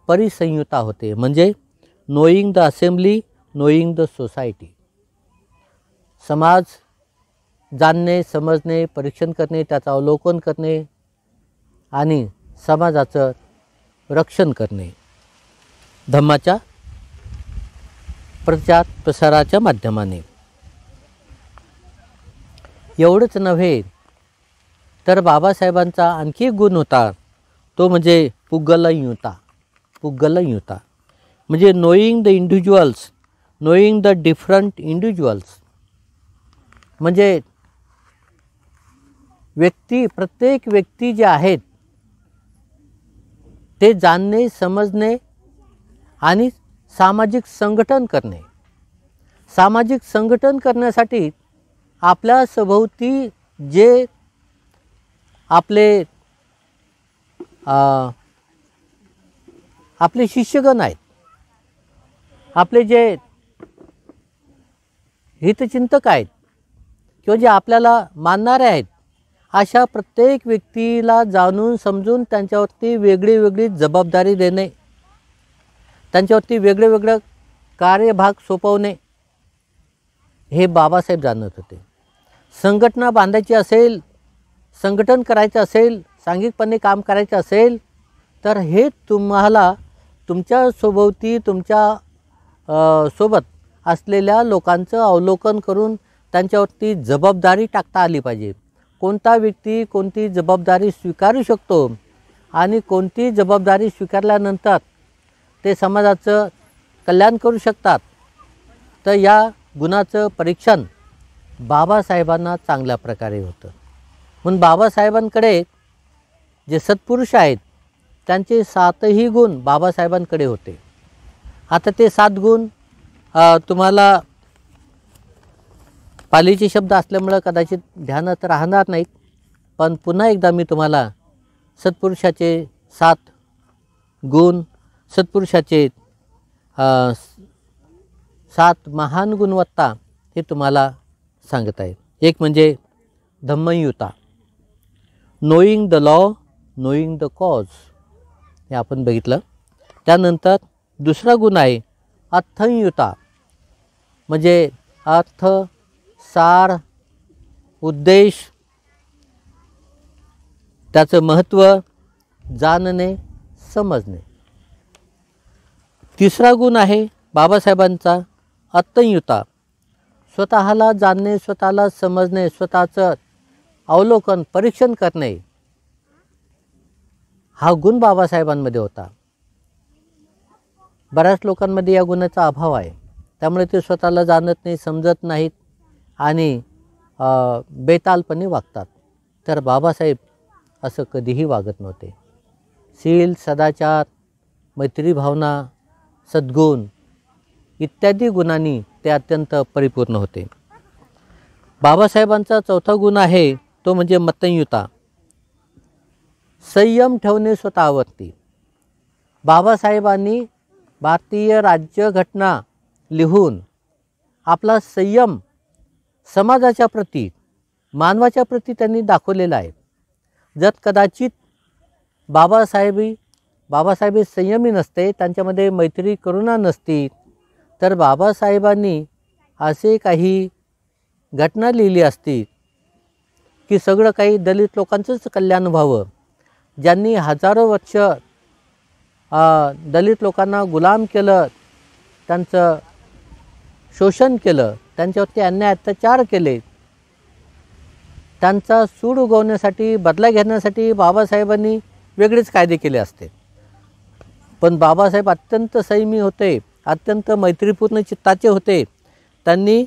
परिसंयुता होते, म्हणजे knowing the assembly, knowing the society. समाज जाणणे, समजणे, परीक्षण करणे, त्याचं अवलोकन करणे आणि समाजाचं रक्षण करणे धम्माच्या प्रचार प्रसाराच्या माध्यमाने. एवढंच नव्हे तर बाबासाहेबांचा आणखी एक गुण होता, तो म्हणजे पुग्गलयुता. पुग्गलयुता म्हणजे knowing the individuals, knowing the different individuals. म्हणजे प्रत्येक व्यक्ती जे आहेत ते जाणणे, समजणे आणि सामाजिक संघटन करणे. सामाजिक संघटन करण्यासाठी आपल्या सभोवती जे आपले शिष्यगण आहेत, आपले जे हितचिंतक आहेत किंवा जे आपल्याला मानणारे आहेत, अशा प्रत्येक व्यक्तीला जाणून समजून त्यांच्यावरती वेगळी वेगळी जबाबदारी देणे, त्यांच्यावरती वेगळे वेगळे कार्यभाग सोपवणे, हे बाबासाहेब जाणत होते. संघटना बांधायची असेल, संघटन करायचं असेल, सांघिकपणे काम करायचं असेल, तर हे तुम्हाला तुमच्या सोबती, तुमच्या सोबत असलेल्या लोकांचं अवलोकन करून त्यांच्यावरती जबाबदारी टाकता आली पाहिजे. कोणता व्यक्ती कोणती जबाबदारी स्वीकारू शकतो आणि कोणती जबाबदारी स्वीकारल्यानंतर ते समाजाचं कल्याण करू शकतात, तर या गुणाचं परीक्षण बाबासाहेबांना चांगल्या प्रकारे होतं. म्हणून बाबासाहेबांकडे जे सत्पुरुष आहेत त्यांचे 7ही गुण बाबासाहेबांकडे होते. आता ते 7 गुण तुम्हाला पालीचे शब्द असल्यामुळं कदाचित ध्यानात राहणार नाहीत, पण पुन्हा एकदा मी तुम्हाला सत्पुरुषाचे 7 गुण, सत्पुरुषाचे 7 महान गुणवत्ता हे तुम्हाला सांगत आहे. एक म्हणजे धम्मयुता, knowing the law, knowing the cause, हे आपण बघितलं. त्यानंतर दुसरा गुण आहे अर्थयुता, म्हणजे अर्थ, सार, उद्देश, त्याचं महत्त्व जाणणे, समजणे. तिसरा गुण आहे बाबासाहेबांचा अर्थयुता, स्वतःला जाणणे, स्वतःला समजणे, स्वतःचं अवलोकन, परीक्षण करणे, हा गुण बाबासाहेबांमध्ये होता. बऱ्याच लोकांमध्ये या गुणाचा अभाव आहे, त्यामुळे ते स्वतःला जाणत नाही, समजत नाहीत आणि बेतालपणे वागतात. तर बाबासाहेब असं कधीही वागत नव्हते. शील, सदाचार, मैत्री भावना, सद्गुण इत्यादी गुणांनी ते अत्यंत परिपूर्ण होते. बाबासाहेबांचा चौथा गुण आहे तो म्हणजे मतयुता, संयम ठेवणे स्वतःवरती. बाबासाहेबांनी भारतीय राज्यघटना लिहून आपला संयम समाजाच्या प्रती, मानवाच्या प्रती त्यांनी दाखवलेला आहे. जर कदाचित बाबासाहेब संयमी नसते, त्यांच्यामध्ये मैत्री करुणा नसती, तर बाबासाहेबांनी असे काही घटना लिहिली असती की सगळं काही दलित लोकांचंच कल्याण व्हावं. ज्यांनी हजारो वर्ष दलित लोकांना गुलाम केलं, त्यांचं शोषण केलं, त्यांच्यावरती अन्याय अत्याचार केले, त्यांचा सूड उगवण्यासाठी, बदला घेण्यासाठी बाबासाहेबांनी वेगळेच कायदे केले असते. पण बाबासाहेब अत्यंत संयमी होते, अत्यंत मैत्रीपूर्ण चित्ताचे होते. त्यांनी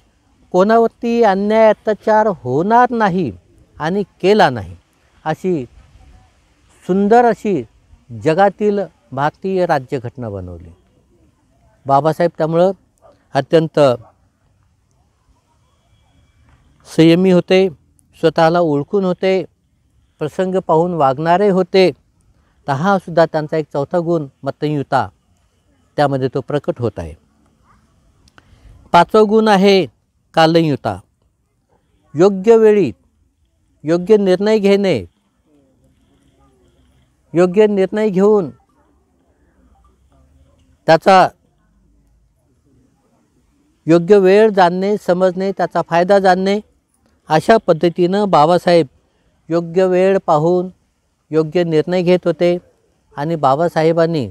कोणावरती अन्याय अत्याचार होणार नाही आणि केला नाही अशी सुंदर अशी जगातील भारतीय राज्यघटना बनवली. बाबासाहेब त्यामुळं अत्यंत संयमी होते, स्वतःला ओळखून होते, प्रसंग पाहून वागणारे होते. तर हा सुद्धा त्यांचा एक चौथा गुण मतयुता त्यामध्ये तो प्रकट होत आहे. पाचवा गुण आहे कालयुता. योग्य वेळी योग्य निर्णय घेणे, योग्य निर्णय घेऊन त्याचा योग्य वेळ जाणणे, समजणे, त्याचा फायदा जाणणे, अशा पद्धतीनं बाबासाहेब योग्य वेळ पाहून योग्य निर्णय घेत होते. आणि बाबासाहेबांनी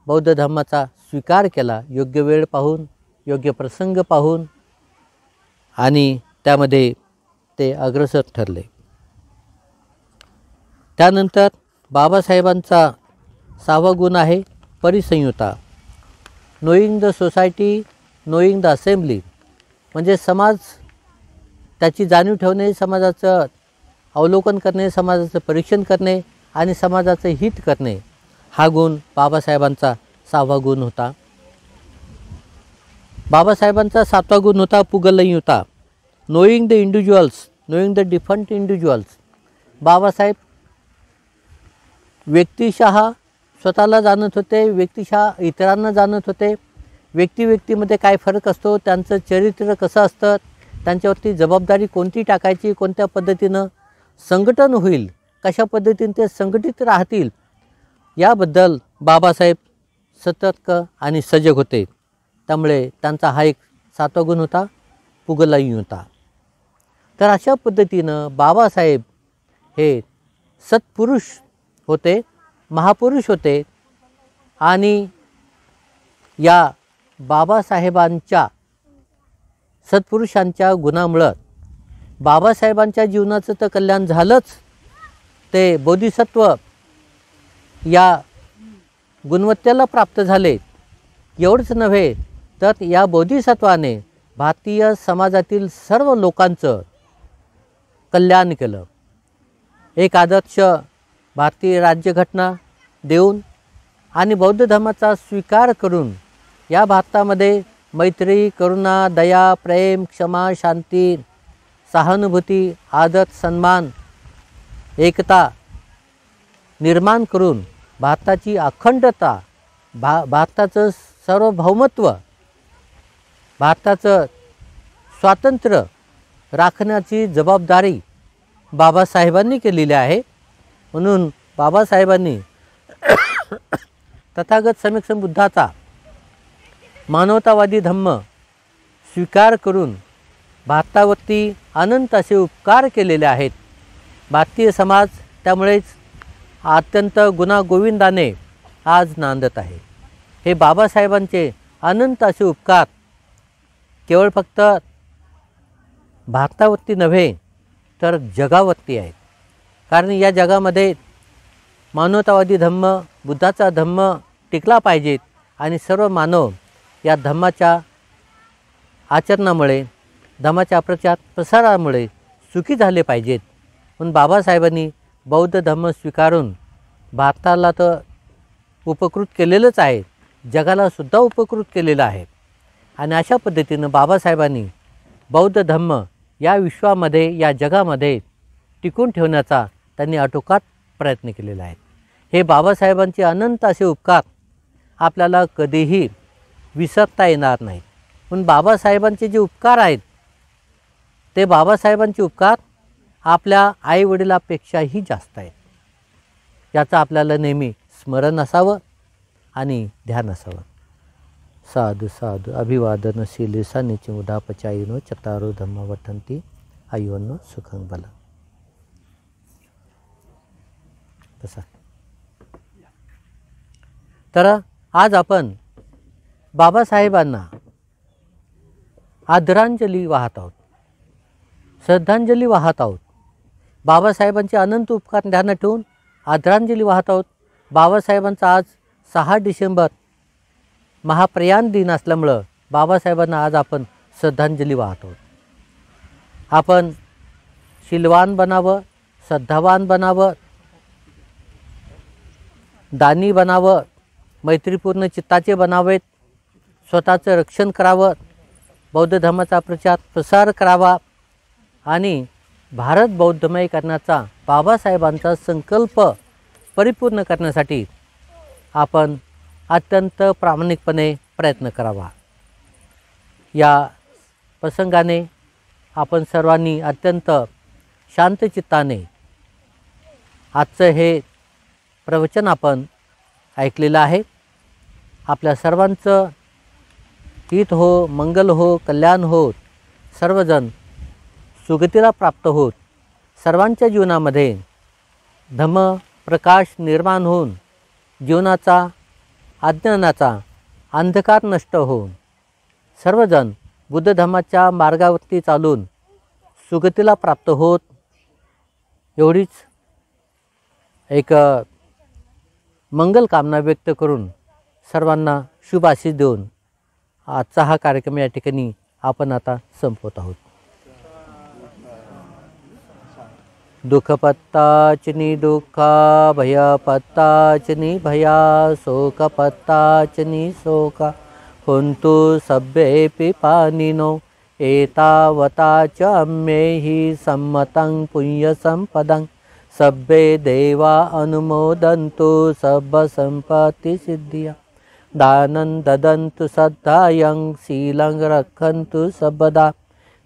बौद्ध धर्माचा स्वीकार केला योग्य वेळ पाहून, योग्य प्रसंग पाहून, आणि त्यामध्ये ते अग्रेसर ठरले. त्यानंतर बाबासाहेबांचा सहावा गुण आहे परिसंयुता. Knowing the society, knowing the assembly, म्हणजे समाज त्याची जाणीव ठेवणे, समाजाचं अवलोकन करणे, समाजाचं परीक्षण करणे आणि समाजाचं हित करणे, हा गुण बाबासाहेबांचा सहावा गुण होता. बाबासाहेबांचा सातवा गुण होता पुगलयुता. Knowing the individuals, knowing the different individuals. Babasaheb व्यक्तिशः स्वतःला जाणत होते, व्यक्तिशः इतरांना जाणत होते. व्यक्तीमध्ये काय फरक असतो, त्यांचं चरित्र कसं असतं, त्यांच्यावरती जबाबदारी कोणती टाकायची, कोणत्या पद्धतीनं संघटन होईल, कशा पद्धतीने ते संघटित राहतील, याबद्दल बाबासाहेब सतर्क आणि सजग होते. त्यामुळे त्यांचा हा एक सातवा गुण होता पुगलयुता. तर अशा पद्धतीनं बाबासाहेब हे सत्पुरुष होते, महापुरुष होते. आणि या बाबासाहेबांच्या सत्पुरुषांच्या गुणामुळं बाबासाहेबांच्या जीवनाचं तर कल्याण झालंच, ते बोधिसत्व या गुणवत्तेला प्राप्त झाले. एवढंच नव्हे तर या बोधिसत्वाने भारतीय समाजातील सर्व लोकांचं कल्याण केलं. एक आदर्श भारतीय राज्यघटना देऊन आणि बौद्ध धर्माचा स्वीकार करून या भारतामध्ये मैत्री, करुणा, दया, प्रेम, क्षमा, शांती, सहानुभूती, आदर, सन्मान, एकता निर्माण करून भारताची अखंडता, भारताचं सार्वभौमत्व, भारताचं स्वातंत्र्य राखण्याची जबाबदारी बाबासाहेबांनी केलेली आहे. म्हणून बाबासाहेबांनी तथागत सम्यक बुद्धाचा मानवतावादी धम्म स्वीकार करून भारतावरती अनंत असे उपकार केलेले आहेत. भारतीय समाज त्यामुळेच अत्यंत गुणागोविंदाने आज नांदत आहे. हे बाबासाहेबांचे अनंत असे उपकार केवळ फक्त भारतावरती नव्हे तर जगावरती आहेत. कारण या जगामध्ये मानवतावादी धम्म, बुद्धाचा धम्म टिकला पाहिजेत आणि सर्व मानव या धम्माच्या आचरणामुळे, धम्माच्या प्रसारामुळे सुखी झाले पाहिजेत. म्हणून बाबासाहेबांनी बौद्ध धम्म स्वीकारून भारताला तर उपकृत केलेलंच आहे, जगालासुद्धा उपकृत केलेलं आहे. आणि अशा पद्धतीनं बाबासाहेबांनी बौद्ध धम्म या विश्वामध्ये, या जगामध्ये टिकून ठेवण्याचा त्यांनी आटोकाट प्रयत्न केलेला आहे. हे बाबासाहेबांचे अनंत असे उपकार आपल्याला कधीही विसरता येणार नाहीत. म्हणून बाबासाहेबांचे जे उपकार आहेत ते बाबासाहेबांचे उपकार आपल्या आईवडिलापेक्षाही जास्त आहेत. याचं आपल्याला नेहमी स्मरण असावं आणि ध्यान असावं. साधु साधु अभिवादनशीले सानिच मुदापचायिनो चतारो धम्म वर्धन्ति आयुर्नो सुखं बल. तसा तर आज आपण बाबासाहेबांना आदरांजली वाहत आहोत, श्रद्धांजली वाहत आहोत. बाबासाहेबांचे अनंत उपकार ध्यानात ठेवून आदरांजली वाहत आहोत. बाबासाहेबांचा आज 6 डिसेंबर महाप्रयाण दिन असल्यामुळं बाबासाहेबांना आज आपण श्रद्धांजली वाहत आहोत. आपण शीलवान बनावं, श्रद्धावान बनावं, दानी बनावं, मैत्रीपूर्ण चित्ताचे बनावेत, स्वतःचं रक्षण करावं, बौद्ध धर्माचा प्रसार करावा आणि भारत बौद्धमय करण्याचा बाबासाहेबांचा संकल्प परिपूर्ण करण्यासाठी आपण अत्यंत प्रामाणिकपणे प्रयत्न करावा. या प्रसंगाने आपण सर्वांनी अत्यंत शांतचित्ताने आजचं हे प्रवचन आपण ऐकलेलं आहे. आपल्या सर्वांचं हित हो, मंगल हो, कल्याण हो, सर्वजण सुगतीला प्राप्त होत, सर्वांच्या जीवनामध्ये धम्म प्रकाश निर्माण होऊन जीवनाचा अज्ञानाचा अंधकार नष्ट होऊन सर्वजण बुद्ध धर्माच्या मार्गावरती चालून सुगतीला प्राप्त होत, एवढीच एक मंगल कामना व्यक्त करून सर्वांना शुभ आशीष देऊन आजचा हा कार्यक्रम या ठिकाणी आपण आता संपवत आहोत. दुःख पत्ताचनी दुःखा, भय पत्ताचनी भया, शोक पत्ताचनी शोका, हुंतु सभ्येऽपि पाणिनो, एतावता च अम्मेहि सम्मतं पुण्यसम्पदं, सभ्ये देवा अनुमोदन्तु सर्वसम्पत्तिसिद्धिया, दानं ददन्तु श्रद्धायं, शीलं रक्षन्तु सर्वदा,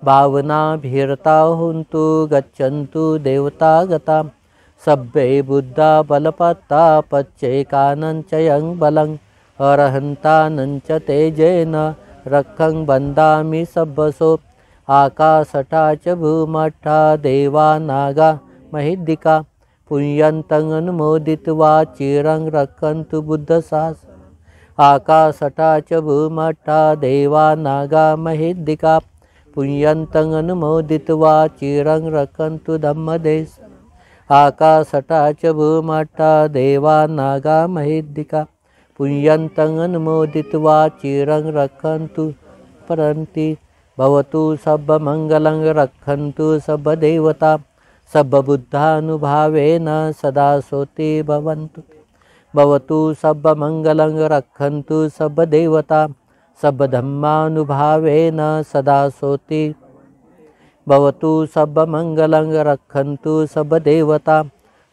भावनाभिरता हुन्तु गच्छन्तु देवतागता, सभ्ये बुद्धा बलपत्ता पच्चैकानञ्चयं बलं, अरहन्तानञ्च तेजेन रक्षं बन्धामि सब्बसो, आकाशटा च भूमठा देवा नागा महिद्दिका, पुण्यन्तं अनुमोदित्वा चिरं रक्षन्तु बुद्धशास, आकाशटा च भूमठा देवा नागा महिद्दिका, पुण्यन्तं अनुमोदित्वा चिरं रक्षन्तु धम्मदेश, आकाशटा च भूमठा देवा नागा महिद्दिका, पुण्यन्तं अनुमोदित्वा चिरं रक्षन्तु परन्ति, भवतु सर्वमङ्गलं रक्षन्तु सर्वदेवता, सर्वबुद्धानुभावेन सदा सोते भवन्तु, भवतु सर्वमङ्गलं रक्षन्तु सर्वदेवता, सर्वधर्मानुभावेन सदा सोते, भवतु सर्वमङ्गलं रक्षन्तु सर्वदेवता,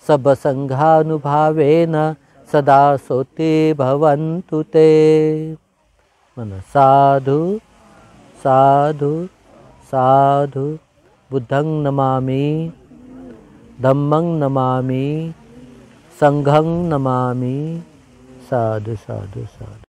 सर्वसङ्घानुभावेन सदा सोते भवन्तु ते. मन साधु साधु साधु, बुद्धं नमामि, धम्मं नमामि, संघं नमामि, साधु साधु साधु.